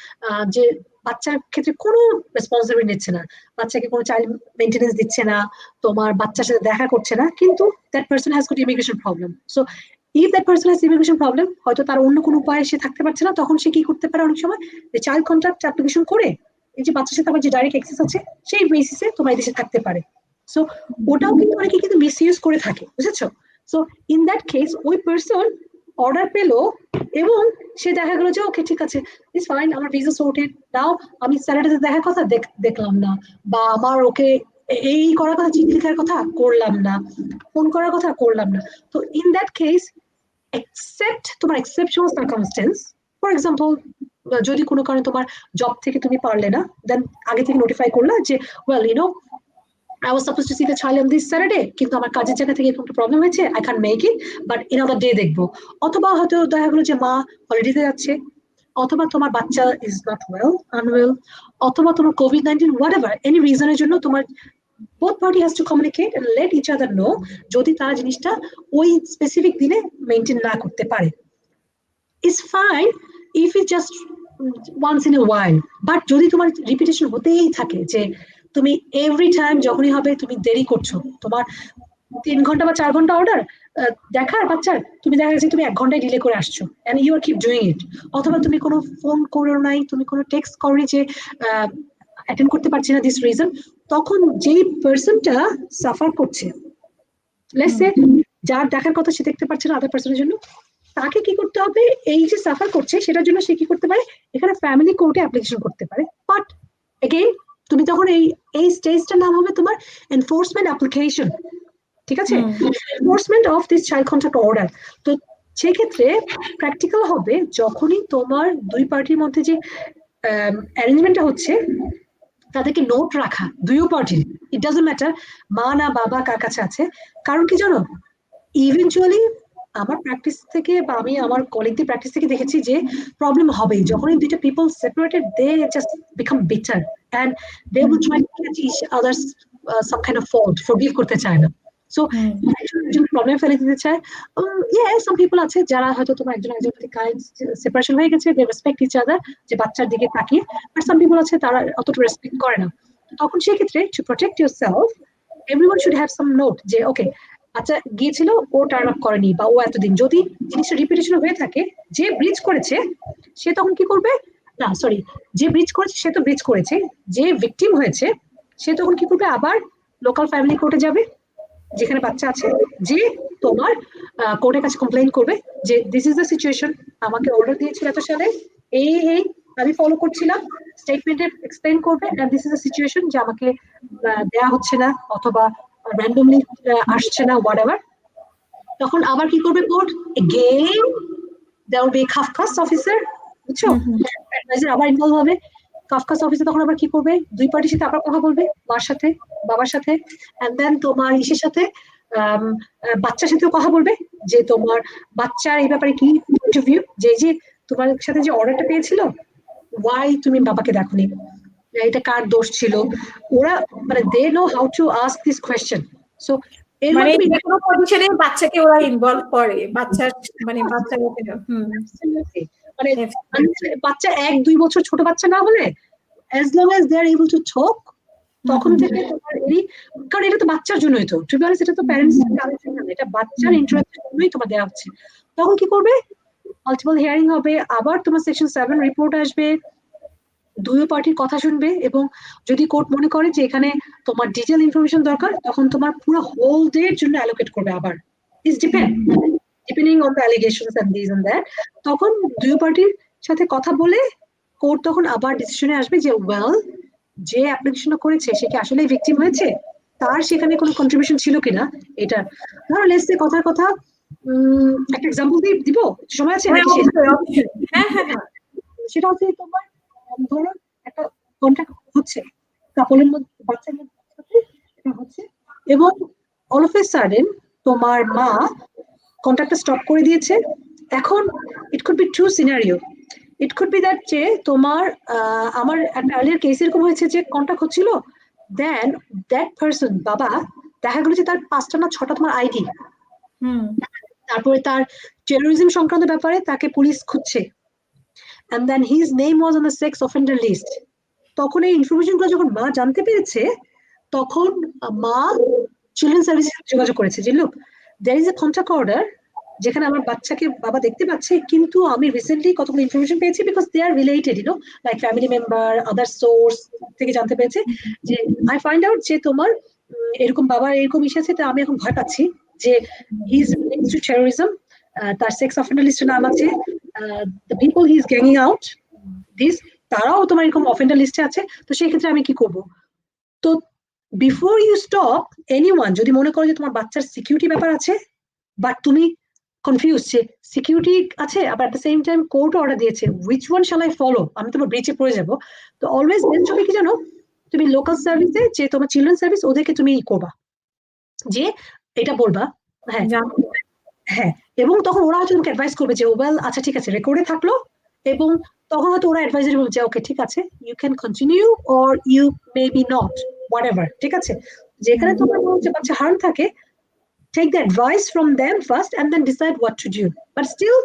যে বাচ্চার ক্ষেত্রে কোনো রেসপন্সিবিলিটি নিচ্ছে না, বাচ্চাকে কোনো চাইল্ড মেইনটেনেন্স দিচ্ছে না, তোমার বাচ্চার সাথে দেখা করছে না, কিন্তু that person has got immigration problem. So if that person has immigration problem, হয়তো তার অন্য কোনো উপায়ে সে থাকতে পারছে না, তখন সে কি করতে পারে অনেক সময় যে চাইল্ড কন্ট্রাক্ট অ্যাপ্লিকেশন করে এই যে বাচ্চার সাথে আমার যে ডাইরেক্ট অ্যাক্সেস আছে সেই বেসিসে তোমার দেশে থাকতে পারে। সো ওটাও কিন্তু অনেকে কিন্তু মিসইউজ করে থাকে, বুঝেছো? সো ইন দ্যাট কেস ওই পারসন অর্ডার পেলো এবং সে দেখা গেল যে ওকে ঠিক আছে, ইটস ফাইন, আমার ভিসা সর্টেড, নাও আমি স্যাটারডেতে দেখার কথা দেখলাম না, বা আমার ওকে এই করার কথা চিঠি লেখার কথা করলাম না, ফোন করার কথা করলাম না। তো ইন দ্যাট কেস except তোমার exceptional circumstance, ফর এক্সাম্পল যদি কোনো কারণে তোমার জব থেকে তুমি পারলে না, দেন আগে থেকে নোটিফাই করলা যে well I was supposed to see the child on this Saturday, কিন্তু আমার কাজের জায়গা থেকে এরকম একটা প্রবলেম হয়েছে, I can't make it, but in other day দেখবো। অথবা হয়তো দেখা গেলো যে মা হলিডেতে যাচ্ছে, অথবা তোমার বাচ্চা ইজ নট ওয়েল, আনওয়েল, অথবা তোমার COVID-19 হোয়াটএভার এনি রিজনের জন্য তোমার both party has to communicate and let each other know যদি তারা জিনিসটা ওই স্পেসিফিক দিনে মেনটেন না করতে পারে। It's fine if it just once in a while, but যদি তোমার রিপিটেশন হতেই থাকে যে তুমি এভরি টাইম যখনই হবে তুমি দেরি করছো, তোমার 3 ঘন্টা বা 4 ঘন্টা অর্ডার দেখার বাচ্চার, তুমি দেখা যাচ্ছে তুমি 1 ঘন্টায় ডিলে করে আসছো and you are keep doing it. অথবা তুমি কোনো ফোন করো নাই, তুমি কোনো টেক্সট করনি যে অ্যাটেন্ড করতে পারছি না দিস রিজন, তখন যেই পার্সনটা সাফার করছে, লেটস সে যার দেখার কথা সে দেখতে পাচ্ছে না আদার পার্সনের জন্য, তাকে কি করতে হবে, এই যে সাফার করছে সেটার জন্য সে কি করতে পারে, এখানে ফ্যামিলি কোর্টে অ্যাপ্লিকেশন করতে পারে। বাট এগেইন তুমি তখন এই স্টেজটার নাম হবে তোমার এনফোর্সমেন্ট অ্যাপ্লিকেশন, ঠিক আছে, enforcement of this child contact order. তো সেক্ষেত্রে প্র্যাকটিক্যাল হবে যখনই তোমার দুই পার্টির মধ্যে যে অ্যারেঞ্জমেন্টটা হচ্ছে তাদেরকে নোট রাখা, দুইও পার্টির, ইট ডাজন্ট ম্যাটার মা না বাবা কার কাছে আছে। কারণ কি জানো, ইভেনচুয়ালি আমার প্র্যাকটিস থেকে বা আমি আমার কলিগদের প্র্যাকটিস থেকে দেখেছি যে প্রবলেম হবে যখনই দুইটা people separated, they just become bitter and they will try to catch each others some kind of fault, forgive করতে চায় না। সো একজন প্রবলেম ফেলে দিতে চায়, সাম পিপল আছে যারা হয়তো তোমার একজন একজন প্রতি কাইন্ড সেপারেশন হয়ে গেছে, দে রেসপেক্ট ইচ আদার, যে বাচ্চার দিকে তাকিয়ে, বাট সাম পিপল আছে তারা অতটা রেসপেক্ট করে না। তখন সেক্ষেত্রে to protect yourself everyone should have some note যে ওকে আচ্ছা গিয়েছিল, ও টার্ন আপ করেনি বা ও এতদিন, যদি জিনিসটা রিপিটেশন হয়ে থাকে, যে ব্রিজ করেছে সে তখন কি করবে, না সরি, যে ব্রিজ করেছে সে তো ব্রিজ করেছে, যে ভিকটিম হয়েছে সে তখন কি করবে, আবার লোকাল ফ্যামিলি কোর্টে যাবে যেখানে বাচ্চা আছে, যে তোমার কোর্টের কাছে কমপ্লেইন করবে যে দিস ইজ দ্য সিচুয়েশন, আমাকে অর্ডার দিয়েছিল এত সালে, এই এই আমি ফলো করছিলাম, স্টেটমেন্টে এক্সপ্লেইন করবে and this is the situation যে আমাকে দেয়া হচ্ছে না অথবা র্যান্ডমলি আসছে না হোয়াটএভার। তখন আবার কি করবে court, again there will be CAFCASS officer, বুঝছো, অ্যাডভাইজার আবার ইনভলভ হবে। কাফকাস অফিসে তখন আবার কি করবে, দুই পার্টির সাথে আবার কথা বলবে, মার সাথে বাবার সাথে, এন্ড দেন তোমার ইসের সাথে বাচ্চার সাথেও কথা বলবে যে তোমার বাচ্চার এই ব্যাপারে কি পয়েন্ট অফ ভিউ, যে যে তোমার সাথে যে অর্ডারটা পেয়েছিল ওয়াই তুমি বাবাকে দেখোনি, এটা কার দোষ ছিল, ওরা মানে they know how to ask this question. So এর মানে মাধ্যমে যে কোনো পজিশনে বাচ্চাকে ওরা ইনভলভ করে, বাচ্চার মানে বাচ্চার মানে বাচ্চা 1-2 বছর ছোট বাচ্চা না হলে as long as they are able to talk, তখন থেকে তোমার কারণ এটা তো বাচ্চার জন্যই, তো টু বি অনেস্ট এটা তো প্যারেন্টস কারোর জন্য না, এটা বাচ্চার ইন্টারেস্টের জন্যই তোমার দেওয়া হচ্ছে। তখন কি করবে, মাল্টিপল হিয়ারিং হবে, আবার তোমার সেকশন 7 রিপোর্ট আসবে, দুই পার্টির কথা শুনবে, এবং যদি কোর্ট মনে করে যে এখানে তোমার ডিটেইল ইনফরমেশন দরকার, তখন তোমার পুরো হোল ডে এর জন্য অ্যালোকেট করবে। আবার is depending on the allegations and this and that. তখন দুই পার্টির সাথে কথা বলে কোর্ট তখন আবার ডিসিশনে আসবে যে ওয়েল, যে অ্যাপ্লিকেশন করেছে সে কি আসলে ভিকটিম হয়েছে, তার সেখানে কোনো কন্ট্রিবিউশন ছিল কিনা। এটা ধরো লেটস সে কথার কথা একটা এক্সাম্পল দিব, সময় আছে নাকি? হ্যাঁ হ্যাঁ হ্যাঁ, সেটা হচ্ছে তোমার ধরো একটা কন্ট্রাক্ট হচ্ছে কাপলের মধ্যে, বাচ্চার মধ্যে এটা হচ্ছে, এবং অল অফ এ সাডেন তোমার মা কন্ট্রাক্টটা স্টপ করে দিয়েছে। এখন ইট could be true scenario, it could B that যে তোমার আমার একটা আর্লিয়ার কেস এরকম হয়েছে যে কন্ট্রাক্ট হচ্ছিল, দেন দ্যাট পারসন বাবা দেখা গেল যে তার 5টা না 6টা তোমার আইডি, তারপরে তার টেরোরিজম সংক্রান্ত ব্যাপারে তাকে পুলিশ খুঁজছে, and then his name was on the sex offender list. তখন এই ইনফরমেশন গুলো যখন মা জানতে পেরেছে, তখন মা চিলড্রেন সার্ভিসে যোগাযোগ করেছে যে look there is a contract order যেখানে আমার বাচ্চাকে বাবা দেখতে পাচ্ছে, কিন্তু আমি রিসেন্টলি কতগুলো ইনফরমেশন পেয়েছি because they are related like family member other source থেকে জানতে পেরেছে যে আই ফাইন্ড আউট যে তোমার এরকম বাবার এরকম ইস্যু আছে, তো আমি এখন ভয় পাচ্ছি যে he is linked to terrorism, তার সেক্স অফেন্ডার লিস্টে নাম আছে, the people he is ganging out this তারাও তোমার এরকম অফেন্ডার লিস্টে আছে, তো সেই ক্ষেত্রে আমি কি করব। তো বিফোর ইউ স্টপ এনিওয়ান, যদি মনে করো যে তোমার বাচ্চার সিকিউরিটি ব্যাপার আছে, বাট তুমি কনফিউজ যে সিকিউরিটি আছে আবার at the same time court order দিয়েছে, which one shall I follow, আমি তোমার ব্রিচে পড়ে যাব, তো অলওয়েজ বেস্ট হবে কি জানো, তুমি লোকাল সার্ভিসে যে তোমার চিলড্রেন সার্ভিস ওদেরকে তুমি করবা, যে এটা বলবা, হ্যাঁ হ্যাঁ, এবং তখন ওরা হয়তো তোমাকে অ্যাডভাইস করবে যে ওয়েল আচ্ছা ঠিক আছে রেকর্ডে থাকলো, এবং তখন হয়তো ওরা অ্যাডভাইজারি বলবে যে ওকে ঠিক আছে you can continue or you may be not, whatever, ঠিক আছে, যেখানে তোমার হচ্ছে বাচ্চা হার্ম থাকে, take the advice from them first and then decide what to do. But still,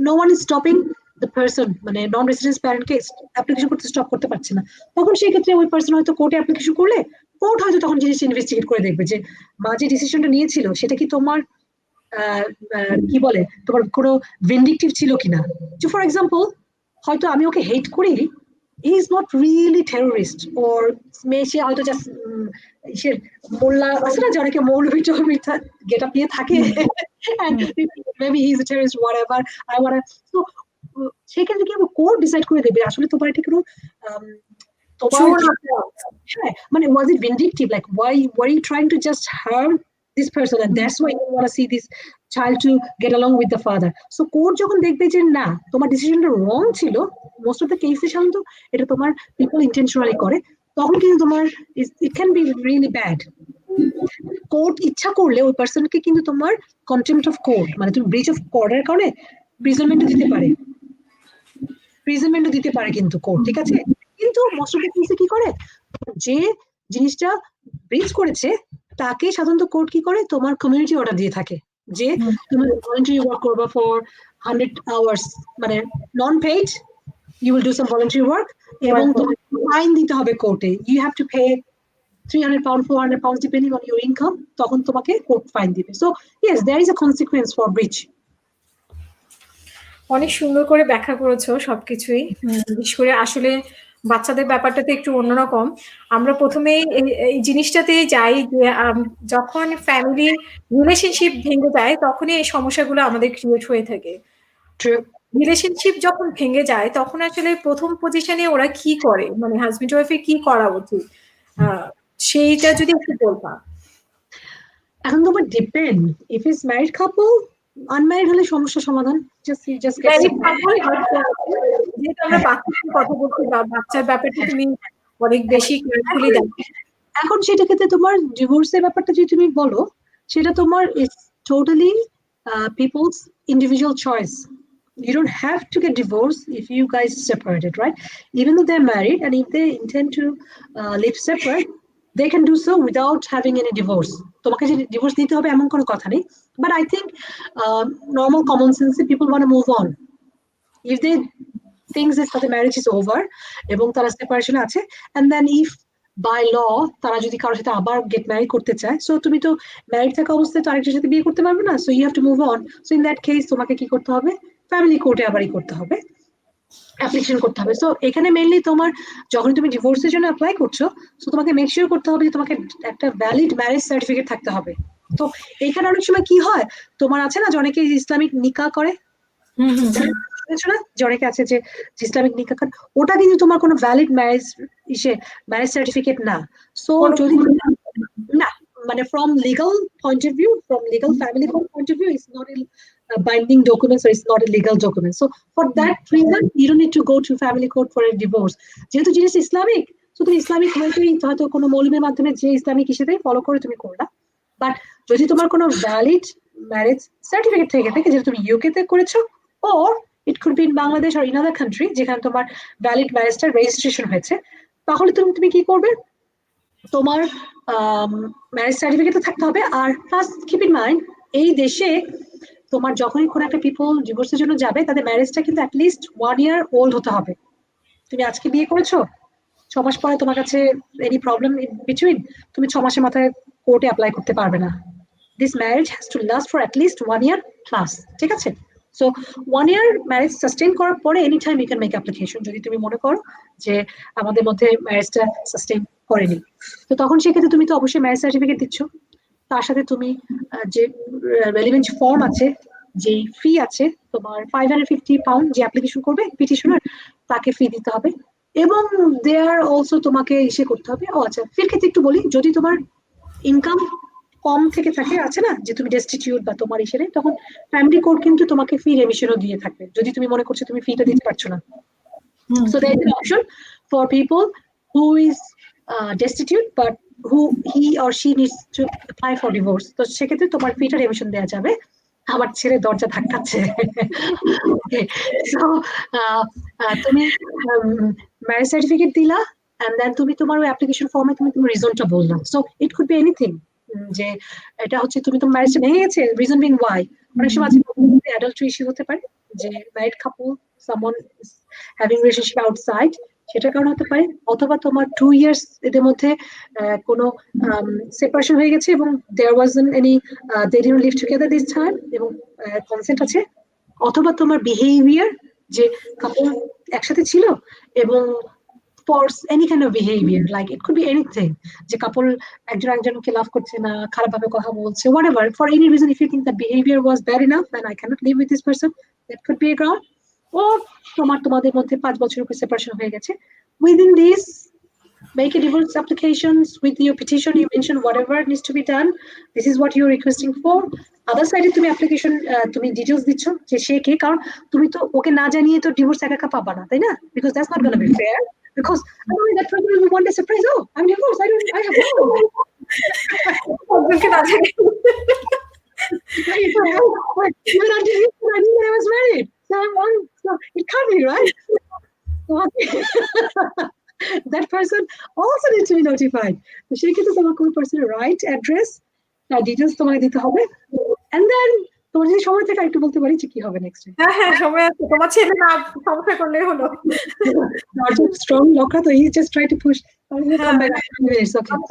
no one is stopping the person, মানে নন residence প্যারেন্টকে application করতে stop করতে পারছে না। তখন সেই ক্ষেত্রে ওই পার্সন হয়তো কোর্টে অ্যাপ্লিকেশন করলে কোর্ট হয়তো তখন জিনিসটা ইনভেস্টিগেট করে দেখবে যে মা যে ডিসিশনটা নিয়েছিল সেটা কি তোমার কি বলে তোমার কোনো ভিন্ডিকটিভ ছিল কিনা। যে ফর এক্সাম্পল হয়তো আমি ওকে হেট করি, he is not really terrorist, or সে হয়তো জাস্ট সে মোল্লা আছে না যে অনেকে মৌলভী টৌলভী গেট আপ নিয়ে থাকে, maybe he is a terrorist whatever I want, so সেক্ষেত্রে কি কোর্ট ডিসাইড করে দেবে আসলে তোমার এটা কোনো তোমার হ্যাঁ মানে was it vindictive, like why were you trying to just harm this person and that's why you want to see this child to get along with the father. So court যখন দেখবে যে না তোমার ডিসিশনটা রং ছিল, মোস্ট অফ দ্য কেসে সাধারণত এটা তোমার পিপল ইন্টেনশনালি করে, তখন কিন্তু তোমার it can be really bad. Court ইচ্ছা করলে ওই পার্সনকে কিন্তু তোমার কন্টেম্পট অফ কোর্ট, মানে তুমি ব্রিচ অফ কোর্টের কারণে প্রিজনমেন্টও দিতে পারে, প্রিজনমেন্টও দিতে পারে কিন্তু কোর্ট, ঠিক আছে। কিন্তু মোস্ট অফ দ্য কেসে কি করে, যে জিনিসটা ব্রিচ করেছে তাকে সাধারণত কোর্ট কি করে তোমার কমিউনিটি অর্ডার দিয়ে থাকে, যে তুমি ভলান্টারি ওয়ার্ক করবা ফর 100 আওয়ার্স, মানে non paid you will do some voluntary work, এবং তোমাকে ফাইন দিতে হবে কোর্টে, you have to pay 300 pounds 400 pounds depending on your income, তখন তোমাকে কোর্ট ফাইন দিবে। So yes there is a consequence for breach. অনেক সুন্দর করে ব্যাখ্যা করেছো সবকিছুই। বিশেষ করে আসলে বাচ্চাদের ব্যাপারটা তো একটু অন্যরকম। আমরা প্রথমেই এই জিনিসটাতে যাই যে যখন ফ্যামিলি রিলেশনশিপ ভেঙে যায় তখনই এই সমস্যাগুলো আমাদের ক্রিয়েট হয়ে থাকে। রিলেশনশিপ যখন ভেঙে যায় তখন আসলে প্রথম পজিশনে ওরা কি করে, মানে হাজবেন্ড ওয়াইফের কি করা উচিত, সেইটা যদি একটু বলবা। এখন তোমার depend, if is married couple, unmarried হলে সমস্যা সমাধান, যেহেতু আমরা বাচ্চার কথা বলছি বা বাচ্চার ব্যাপারটা তুমি অনেক বেশি কেয়ারফুলি দেখো, এখন সেটা ক্ষেত্রে তোমার ডিভোর্সের ব্যাপারটা যদি তুমি বলো, সেটা তোমার it's totally people's individual choice. You don't have to get divorced if you guys separated, right? Even though they're married and if they intend to live separate, they can do so without having any divorce. তোমাকে যে divorce দিতে হবে এমন কোনো কথা নেই, but I think normal common sense people want to move on. If they think that the marriage is over এবং তারা সেপারেশন আছে, and then if by law তারা যদি কারোর সাথে আবার গেট ম্যারি করতে চায়, সো তুমি তো ম্যারিড থাকা অবস্থায় তো আরেকজনের সাথে বিয়ে করতে পারবে না, so you have to move on. So in that case তোমাকে কি করতে হবে, ফ্যামিলি কোর্টে আবারই করতে হবে, অ্যাপ্লিকেশন করতে হবে। সো এখানে মেইনলি তোমার যখন তুমি ডিভোর্সের জন্য অ্যাপ্লাই করছো, সো তোমাকে মেক শিওর করতে হবে যে তোমাকে একটা ভ্যালিড ম্যারেজ সার্টিফিকেট থাকতে হবে। তো এখানে অনেক সময় কি হয়, তোমার আছে না যে অনেকে ইসলামিক নিকা করে, অনেকে আছে যে ইসলামিক নিকা করে, ওটা কিন্তু তোমার কোনো ভ্যালিড ম্যারেজ ম্যারেজ সার্টিফিকেট না। সো যদি না মানে from legal point of view, from legal family point of view, it's not a binding document, so it's not a legal document. So for that reason, you don't need to go to family court for a divorce. যেহেতু জিনিস Islamic, so তুমি Islamic হয়তো কোনো মৌলবীর মাধ্যমে যে Islamic হিসেবে follow করে তুমি করলা, বাট যদি তোমার কোনো ভ্যালিড ম্যারেজ সার্টিফিকেট থেকে থাকে যেটা তুমি ইউকে তে করেছো, or it could be in Bangladesh or in other country যেখানে তোমার ভ্যালিড ম্যারেজটা রেজিস্ট্রেশন হয়েছে, তাহলে তুমি কি করবে, তোমার ম্যারেজ সার্টিফিকেট থাকতে হবে। আর প্লাস কিপ ইন মাইন্ড, এই দেশে তোমার যখনই কোনো একটা পিপল ডিভোর্সের জন্য যাবে তাদের ম্যারেজটা কিন্তু অ্যাটলিস্ট 1 year ওল্ড হতে হবে। তুমি আজকে বিয়ে করেছো, 6 মাস পরে তোমার কাছে এনি প্রবলেম ইন বিটুইন, তুমি 6 মাসের মাথায় কোর্টে অ্যাপ্লাই করতে পারবে না। This marriage has to last for at least 1 year plus, ঠিক আছে। সো 1 year ম্যারেজ সাস্টেইন করার পরে any time you can make application, যদি তুমি মনে করো যে আমাদের মধ্যে ম্যারেজটা সাস্টেইন করেনি। তো তখন সেক্ষেত্রে তুমি তো অবশ্যই ম্যারেজ সার্টিফিকেট দিচ্ছ, তার সাথে তুমি যে রেলিভেন্ট ফর্ম আছে, যে ফি আছে তোমার 550 pound, যে অ্যাপ্লিকেশন করবে পিটিশনার তাকে ফি দিতে হবে, এবং দে আর অলসো তোমাকে ইসে করতে হবে। ও আচ্ছা, ফির ক্ষেত্রে একটু বলি, যদি তোমার ইনকাম কম থেকে থাকে, আছে না যে তুমি ডেস্টিটিউট বা তোমার ইসে নেই, তখন ফ্যামিলি কোর্ট কিন্তু তোমাকে ফি রেমিশনও দিয়ে থাকবে যদি তুমি মনে করছো তুমি ফিটা দিতে পারছো না। So there is an option for people who is destitute but who he or she needs to apply for divorce. তো সেক্ষেত্রে তোমার ফিটা রেমিশন দেওয়া যাবে। আমার ছেলে দরজা ধাক্কাচ্ছে। So তুমি ম্যারেজ সার্টিফিকেট দিলা, and then তুমি তোমার অ্যাপ্লিকেশন ফর্মে তুমি তোমার রিজনটা বললা। So it could B anything, যে এটা হচ্ছে তুমি তো ম্যারেজটা ভেঙে গেছে, রিজন বিং ওয়াই। অনেক সময় আছে অ্যাডাল্টারি ইস্যু হতে পারে, যে married couple someone having relationship outside, সেটার কারণে হতে পারে। অথবা তোমার 2 ইয়ার্স এদের মধ্যে কোনো সেপারেশন হয়ে গেছে এবং there wasn't any, they didn't live together this time, এবং কনসেন্ট আছে। অথবা তোমার বিহেভিয়ার, যে কাপল একসাথে ছিল এবং for any kind of behavior, like it could be anything, যে কাপল একজন একজনকে লাভ করছে না, খারাপ ভাবে কথা বলছে, whatever, for any reason, if you think that behavior was bad enough and I cannot live with this person, that could be a ground. Or তোমাদের মধ্যে 5 বছরের উপর সেপারেশন হয়ে গেছে, within this make a divorce applications with your petition, you mention whatever needs to be done, this is what you're requesting for. Other side তুমি application, তুমি details দিচ্ছ যে সে কে, কারণ তুমি তো ওকে না জানিয়ে তো ডিভোর্স একা একা পাবা না, তাই না? Because that's not gonna be fair, because I don't know, that person will be one day surprised, oh, I'm divorced, I have no. Even until you said, I knew that I was married, so I'm on, so it can't be right. That person also needs to be notified. তো সেক্ষেত্রে তোমাকে ওই পার্সনের right address আর details তোমাকে দিতে হবে। And then তোমার যদি সময় থাকে একটু বলতে পারি যে কি হবে নেক্সট। হ্যাঁ হ্যাঁ, সময় আছে, তোমার ছেলে না সমস্যা করলেই হলো। স্ট্রং লকরা, তো he just try to push.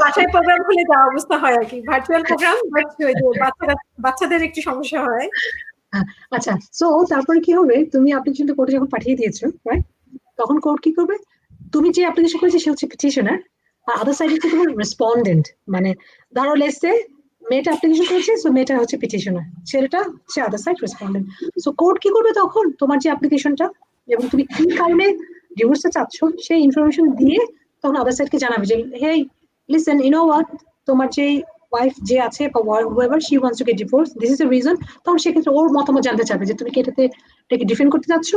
বাসায় প্রোগ্রাম খুলে যাওয়া অবস্থা হয় আর কি, ভার্চুয়াল প্রোগ্রাম, বাচ্চাদের একটু সমস্যা হয়। আচ্ছা, সো তারপরে কি হবে, তুমি অ্যাপ্লিকেশনটা কোর্টে যখন পাঠিয়ে দিয়েছো, রাইট, তখন কোর্ট কি করবে, তুমি যে অ্যাপ্লিকেশন করেছো সে হচ্ছে পিটিশনার, আর আদার সাইডে হচ্ছে তোমার রেসপন্ডেন্ট। মানে ধরো লেটস সে মেয়েটা অ্যাপ্লিকেশন করেছে, সো মেয়েটা হচ্ছে পিটিশনার, ছেলেটা হচ্ছে other side respondent. So court কি করবে তখন, তোমার যে অ্যাপ্লিকেশনটা এবং তুমি কি কারণে ডিভোর্সটা চাচ্ছ সেই ইনফরমেশন দিয়ে তখন আদার সাইডকে জানাবে যে হে লিসেন, ইউ নো হোয়াট, তোমার যে ওয়াইফ যে আছে বা whoever she wants to get divorced, this is the reason। তখন সেক্ষেত্রে ওর মতামত জানতে চাবে যে তুমি কি এটাকে ডিফেন্ড করতে যাচ্ছ,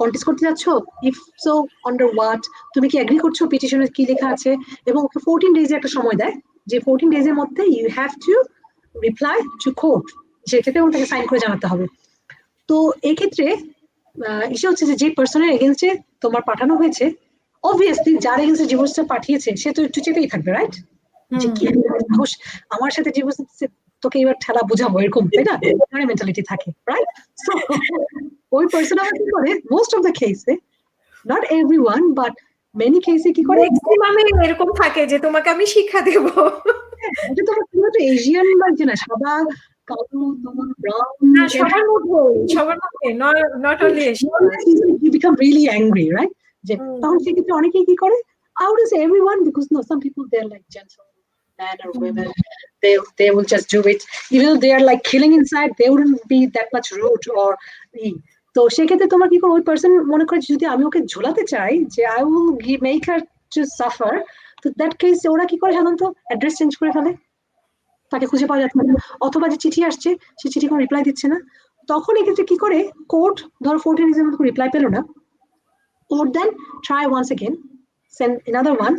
কন্টেস্ট করতে যাচ্ছ, ইফ সো আন্ডার হোয়াট, তুমি কি এগ্রি করছো পিটিশনে কি লেখা আছে, এবং ওকে 14 ডেজ একটা সময় দেয় যে 14 ডেজ এর মধ্যে you have to reply to court, সেক্ষেত্রে ওটাকে সাইন করে জানাতে হবে। তো এই ক্ষেত্রে ইসে হচ্ছে যে পার্সনের এগেইনস্টে তোমার পাঠানো হয়েছে, অবভিয়াসলি যার এগেইনস্টে ডিভোর্সটা পাঠিয়েছে সে তো একটু চেপেই থাকবে, রাইট, যে কি আমার সাথে ডিভোর্স তোকে এবার ঠেলা বুঝাবো, এরকম, তাই না, মানে মেন্টালিটি থাকে, রাইট। সো ওই পার্সন আমার কি করে, মোস্ট অফ দ্য কেসে, নট এভরিওয়ান বাট মেনি কেসে কি করে, ম্যাক্সিমামে এরকম থাকে যে তোমাকে আমি শিক্ষা দেব। এটা তোমার পুরো এশিয়ান লাগছে না, সাদা কালো, তোমার ব্রাউন, না সবার মধ্যে not only Asian, you become really angry, right? যে তখন সেক্ষেত্রে অনেকেই কি করে, I would say everyone, because no, some people they're like gentle men or women, they will just do it, even though they are like killing inside, they wouldn't be that much rude or তো সেক্ষেত্রে তোমার কি করে, ওই person মনে করে যদি আমি ওকে ঝোলাতে চাই যে I will make her to suffer, তো দ্যাট কেস ওরা কি করে সাধারণত অ্যাড্রেস চেঞ্জ করে ফেলে, তাকে খুঁজে পাওয়া যাচ্ছে না, অথবা যে চিঠি আসছে সে চিঠি কোনো রিপ্লাই দিচ্ছে না। তখন এক্ষেত্রে কি করে, কোর্ট ধরো 14 ডেজের মধ্যে রিপ্লাই পেলো না, court then try once again, send another one,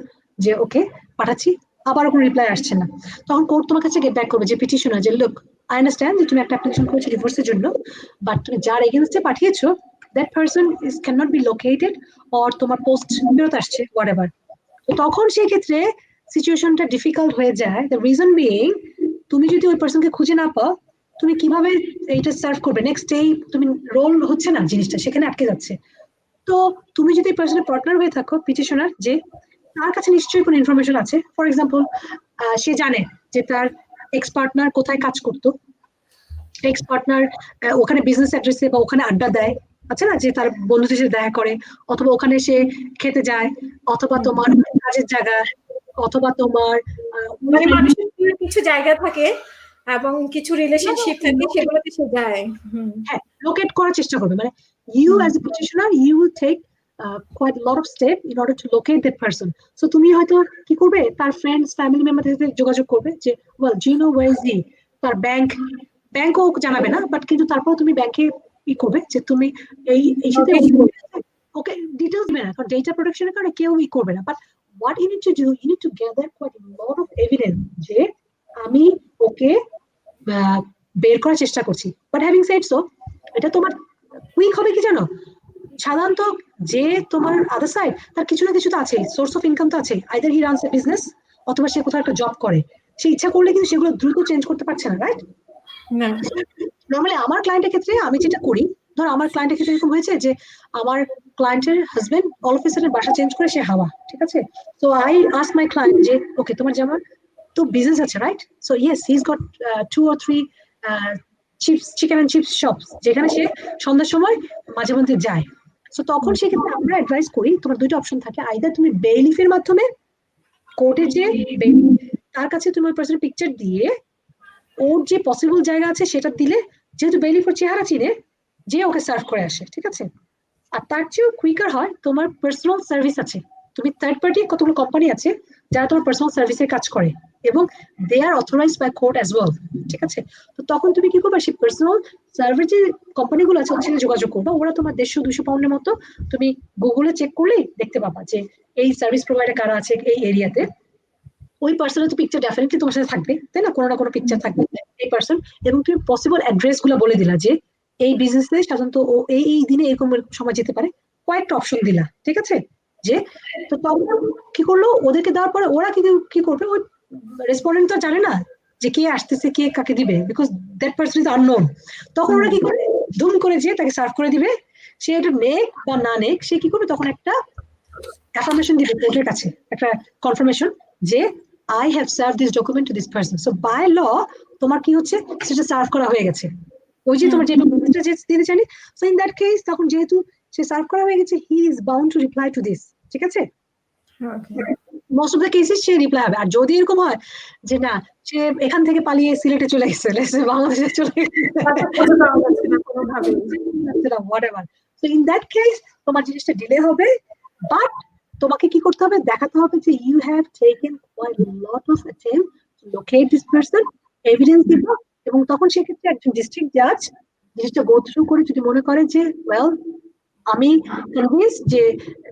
যে ওকে পাঠাচ্ছি, আবারও কোনো রিপ্লাই আসছে না, তখন কোর্ট তোমার কাছে গেট ব্যাক করবে যে পিটিশনার, যে লুক আই আন্ডারস্ট্যান্ড যে তুমি একটা অ্যাপ্লিকেশন করেছো ডিভোর্সের জন্য, বাট তুমি যার এগেইনস্টে পাঠিয়েছো that person is can not be located, or তোমার পোস্ট ফেরত আসছে, হোয়াট এভার। তো তখন সেই ক্ষেত্রে সিচুয়েশনটা ডিফিকাল্ট হয়ে যায়, দ্য রিজন বিইং তুমি যদি ওই পার্সনকে খুঁজে না পাও, তুমি কিভাবে এইটা সার্ভ করবে, নেক্সট ডে তুমি রোল হচ্ছে না, জিনিসটা সেখানে আটকে যাচ্ছে। তো তুমি যদি পার্সনের পার্টনার হয়ে থাকো পিটিশনার, যে তার কাছে নিশ্চয়ই কোনো ইনফরমেশন আছে, ফর এক্সাম্পল সে জানে যে তার এক্স পার্টনার কোথায় কাজ করতো, এক্স পার্টনার ওখানে বিজনেস অ্যাড্রেসে বা ওখানে আড্ডা দেয়, আচ্ছা না, যে তার বন্ধুদের সাথে দেখা করে, অথবা ওখানে সে খেতে যায়, অথবা তোমার কাজের জায়গা, অথবা তোমার মানে মানুষের কিছু জায়গা থাকে এবং কিছু রিলেশনশিপ থাকে, সেগুলোতে সে যায়, হ্যাঁ লোকেট করার চেষ্টা করবে। মানে you as a petitioner you will take quite a lot of step in order to locate that person. So তুমি হয়তো কি করবে, তার ফ্রেন্ডস ফ্যামিলি মেম্বারদের সাথে যোগাযোগ করবে যে well do you know where is he, তার ব্যাংকও জানাবে না, বাট কিন্তু তারপর তুমি ব্যাংকে ই করবে যে তুমি এই সাথে ওকে ডিটেলস দিবে না, কারণ ডেটা প্রোটেকশনের কারণে কেউ ই করবে না। But what you need to do, you need to gather quite a lot of evidence যে আমি ওকে বের করার চেষ্টা করছি। বাট হ্যাভিং সেড সো, এটা তোমার কুইক হবে কি জানো, সাধারণত যে তোমার আদার সাইড তার কিছু না কিছু তো আছে, সোর্স অফ ইনকাম তো আছে, either he runs A business অথবা সে কোথাও একটা জব করে, সে ইচ্ছা করলে কিন্তু সেগুলো দ্রুত চেঞ্জ করতে পারছে না, রাইট? না নর্মালি আমার ক্লায়েন্টের ক্ষেত্রে আমি যেটা করি, ধর আমার ক্লায়েন্টের ক্ষেত্রে এরকম হয়েছে যে আমার ক্লায়েন্টের husband all of a sudden বাসা চেঞ্জ করে সে হাওয়া, ঠিক আছে? So I ask my client যে ওকে তোমার যেমন তো বিজনেস আছে, right? So yes he is got 2 or 3 chips chicken and chips shops যেখানে সে সন্ধ্যার সময় মাঝে মধ্যে যায়। সো তখন সেক্ষেত্রে আমরা অ্যাডভাইস করি তোমার দুইটা অপশন থাকে, আইদার তুমি বেইলিফের মাধ্যমে কোর্টে যে তার কাছে তুমি ওই পার্সনের পিকচার দিয়ে ওর যে পসিবল জায়গা আছে সেটা দিলে, যেহেতু বেইলিফ ওর চেহারা চিনে, যে ওকে সার্ভ করে আসে, ঠিক আছে? আর তার চেয়েও কুইকার হয় তোমার পার্সোনাল সার্ভিস আছে, তুমি থার্ড পার্টি কতগুলো কোম্পানি আছে যারা তোমার পার্সোনাল সার্ভিসের কাজ করে এবং they are authorised by court as well, ঠিক আছে? তো তখন তুমি কি করবে, সেই পার্সোনাল সার্ভিস যে কোম্পানিগুলো আছে ওদের সাথে যোগাযোগ করবে, ওরা তোমার 150-200 পাউন্ডের মতো তুমি গুগলে চেক করলেই দেখতে পাবা যে এই সার্ভিস প্রোভাইডার কারা আছে এই এরিয়াতে। ওই পার্সনের তো পিকচার ডেফিনেটলি তোমার সাথে থাকবে, তাই না? কোনো না কোনো পিকচার থাকবে এই পার্সন, এবং তুমি পসিবল অ্যাড্রেস গুলো বলে দিলা যে এই বিজনেসে সাধারণত ও এই দিনে এরকম সময় যেতে পারে, কয়েকটা অপশন দিলা, ঠিক আছে? যে তো তখন কি করলো, ওদেরকে দেওয়ার পরে ওরা কিন্তু কি করবে, ওই রেসপন্ডেন্ট তো জানে না যে কে আসতেছে কে কাকে দিবে, because that person is unknown. তখন ওরা কি করে, ধুম করে যে তাকে সার্ভ করে দিবে, সে এটা নেক বা না নেক, সে কি করবে তখন একটা অ্যাফার্মেশন দিবে কোর্টের কাছে, একটা কনফার্মেশন যে I have serve this document to this person. So by law তোমার কি হচ্ছে, সেটা সার্ভ করা হয়ে গেছে, ওই যে তোমার যে ডকুমেন্টটা যে দিতে জানি। সো ইন দ্যাট কেস তখন যেহেতু সে সার্ভ করা হয়ে গেছে, he is bound to reply to this, ঠিক আছে? Most of the cases say reply হবে। আর যদি এরকম হয় যে না, সে এখান থেকে পালিয়ে সিলেটে চলে গেছে, বাংলাদেশে চলে গেছে, whatever, so in that case তোমার জিনিসটা ডিলে হবে। বাট তোমাকে কি করতে হবে, দেখাতে হবে যে you have taken quite lot of attempt to locate this person, evidence দিব। এবং তখন সেক্ষেত্রে একজন ডিস্ট্রিক্ট জাজ জিনিসটা গো থ্রু করে যদি মনে করে যে ওয়েল আমি কনভিন্স যে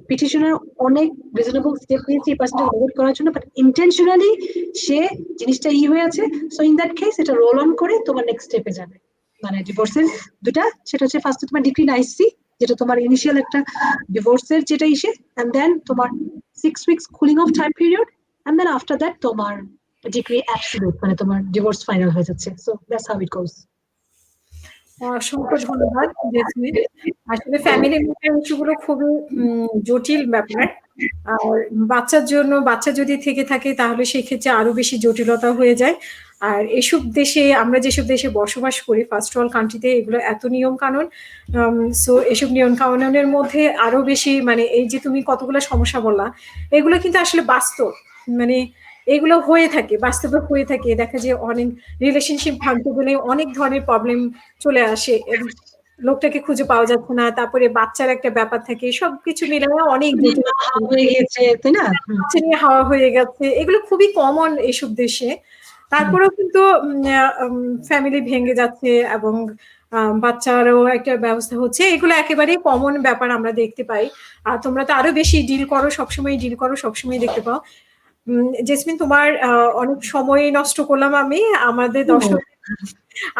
পিটিশনার অনেক রিজনেবল স্টেপ নিয়েছে এই পার্সনটাকে অ্যাভয়েড করার জন্য, বাট ইন্টেনশনালি সে জিনিসটা হয়ে আছে, সো ইন দ্যাট কেস এটা রোল অন করে তোমার নেক্সট স্টেপে যাবে। মানে ডিভোর্সের দুটা, সেটা হচ্ছে ফার্স্টে তোমার ডিক্রি 9C, যেটা তোমার ইনিশিয়াল একটা ডিভোর্সের যেটা ইসে, এন্ড দেন তোমার 6 weeks cooling off time period, and then after that তোমার ডিক্রি অ্যাবসলিউট, মানে তোমার ডিভোর্স ফাইনাল হয়ে যাচ্ছে। So that's how it goes. অসংখ্য ধন্যবাদ জেসমিন। আসলে ফ্যামিলি ম্যাটার ইস্যুগুলো খুবই জটিল ব্যাপার। আর বাচ্চা যদি থেকে থাকে তাহলে সেক্ষেত্রে আরো বেশি জটিলতা হয়ে যায়। আর এসব দেশে, আমরা যেসব দেশে বসবাস করি, ফার্স্ট ওয়ার্ল্ড কান্ট্রিতে, এগুলো এত নিয়ম কানুন, সো এসব নিয়ম কানুনের মধ্যে আরো বেশি, মানে এই যে তুমি কতগুলো সমস্যা বললা, এগুলো কিন্তু আসলে বাস্তব, মানে এগুলো হয়ে থাকে, বাস্তবে হয়ে থাকে। দেখা যায় অনেক রিলেশনশিপ ভাঙতে গেলে অনেক ধরনের প্রবলেম চলে আসে, লোকটাকে খুঁজে পাওয়া যাচ্ছে না, তারপরে বাচ্চার একটা ব্যাপার থাকে, সবকিছু মিলিয়ে অনেক হয়ে গেছে, তাই না? হাওয়া হয়ে গেছে, এগুলো খুবই কমন এইসব দেশে। তারপরেও কিন্তু ফ্যামিলি ভেঙে যাচ্ছে এবং বাচ্চারও একটা ব্যবস্থা হচ্ছে, এগুলো একেবারেই কমন ব্যাপার আমরা দেখতে পাই। আর তোমরা তো আরো বেশি ডিল করো, সবসময় দেখতে পাও। জেসমিন, তোমার অনেক সময় নষ্ট করলাম আমি।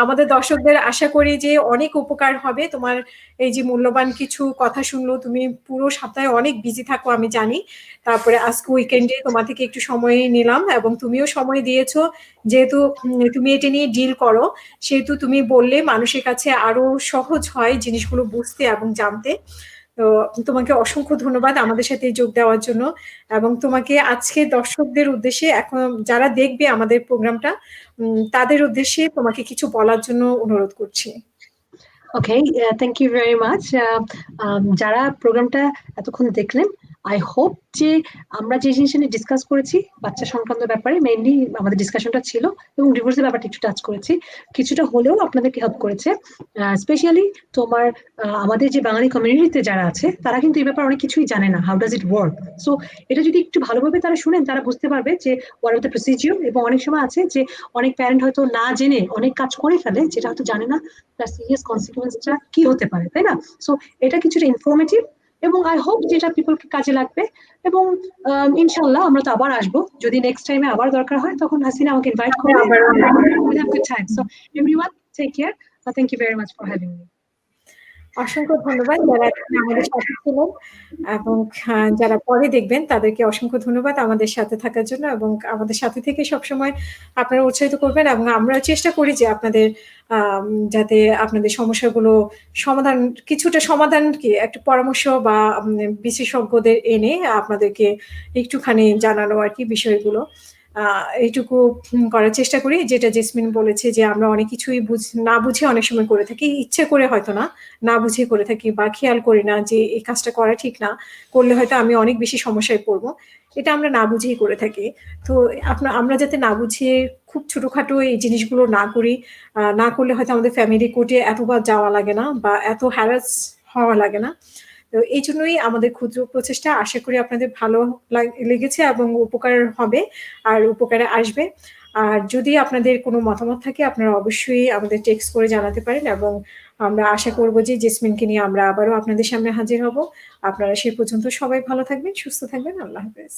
আমাদের দর্শকদের আশা করি যে অনেক উপকার হবে তোমার এই যে মূল্যবান কিছু কথা শুনলো। তুমি পুরো সপ্তাহে অনেক বিজি থাকো আমি জানি, তারপরে আজকে উইকেন্ডে তোমার থেকে একটু সময় নিলাম এবং তুমিও সময় দিয়েছো। যেহেতু তুমি এটা নিয়ে ডিল করো, সেহেতু তুমি বললে মানুষের কাছে আরো সহজ হয় জিনিসগুলো বুঝতে এবং জানতে। তো তোমাকে অসংখ্য ধন্যবাদ আমাদের সাথে যোগ দেওয়ার জন্য। এবং তোমাকে আজকে দর্শকদের উদ্দেশ্যে, এখন যারা দেখবে আমাদের প্রোগ্রামটা, তাদের উদ্দেশ্যে তোমাকে কিছু বলার জন্য অনুরোধ করছি। ওকে, থ্যাংক ইউ ভেরি মাচ। যারা প্রোগ্রামটা এতক্ষণ দেখলেন, আই হোপ যে আমরা যে জিনিস নিয়ে ডিসকাস করেছি বাচ্চা সংক্রান্ত ব্যাপারে মেইনলি আমাদের ডিসকাশনটা ছিল, এবং ডিভোর্সের ব্যাপারটা একটু টাচ করেছি, কিছুটা হলেও আপনাদেরকে হেল্প করেছে। স্পেশালি তোমার আমাদের যে বাঙালি কমিউনিটিতে যারা আছে তারা কিন্তু এই ব্যাপারে অনেক কিছুই জানে না, how does it work. So এটা যদি একটু ভালোভাবে তারা শুনেন তারা বুঝতে পারবে যে হোয়াট আর দ্য প্রসিজিওর। এবং অনেক সময় আছে যে অনেক প্যারেন্ট হয়তো না জেনে অনেক কাজ করে ফেলে যেটা হয়তো জানে না তার সিরিয়াস কনসিকুয়েন্সটা কি হতে পারে, তাই না? সো এটা কিছুটা ইনফরমেটিভ, এবং আই হোপ যেটা পিপলকে কাজে লাগবে। এবং ইনশাল্লাহ আমরা তো আবার আসবো, যদি নেক্সট টাইমে আবার দরকার হয় তখন হাসিনা আমাকে ইনভাইট আমরা করবে। আবারও We'll have good time. So everyone, take care. Thank you very much for having me. অসংখ্য ধন্যবাদ যারা এতক্ষণ আমাদের সাথে ছিলেন, এবং যারা পরে দেখবেন তাদেরকে অসংখ্য ধন্যবাদ আমাদের সাথে থাকার জন্য, এবং আমাদের সাথে থেকে সবসময় আপনারা উৎসাহিত করবেন, এবং আমরা চেষ্টা করি যে আপনাদের যাতে আপনাদের সমস্যাগুলো সমাধান, কিছুটা সমাধান কি একটা পরামর্শ বা বিশেষজ্ঞদের এনে আপনাদেরকে একটুখানি জানানো আর কি বিষয়গুলো, এইটুকু করার চেষ্টা করি। যেটা জেসমিন বলেছে যে আমরা অনেক কিছুই না বুঝে অনেক সময় করে থাকি, ইচ্ছে করে হয়তো না বুঝে করে থাকি, বা খেয়াল করি না যে এই কাজটা করা ঠিক না, করলে হয়তো আমি অনেক বেশি সমস্যায় পড়বো, এটা আমরা না বুঝেই করে থাকি। তো আমরা যাতে না বুঝিয়ে খুব ছোটখাটো এই জিনিসগুলো না করি, না করলে হয়তো আমাদের ফ্যামিলি কোর্টে এতবার যাওয়া লাগে না বা এত হ্যারাস হওয়া লাগে না। তো এই জন্যই আমাদের ক্ষুদ্র প্রচেষ্টা, আশা করি আপনাদের ভালো লেগেছে এবং উপকার হবে আর উপকারে আসবে। আর যদি আপনাদের কোনো মতামত থাকে আপনারা অবশ্যই আমাদের টেক্সট করে জানাতে পারেন, এবং আমরা আশা করব যে জেসমিনকে নিয়ে আমরা আবারও আপনাদের সামনে হাজির হব। আপনারা সে পর্যন্ত সবাই ভালো থাকবেন, সুস্থ থাকবেন। আল্লাহ হাফেজ।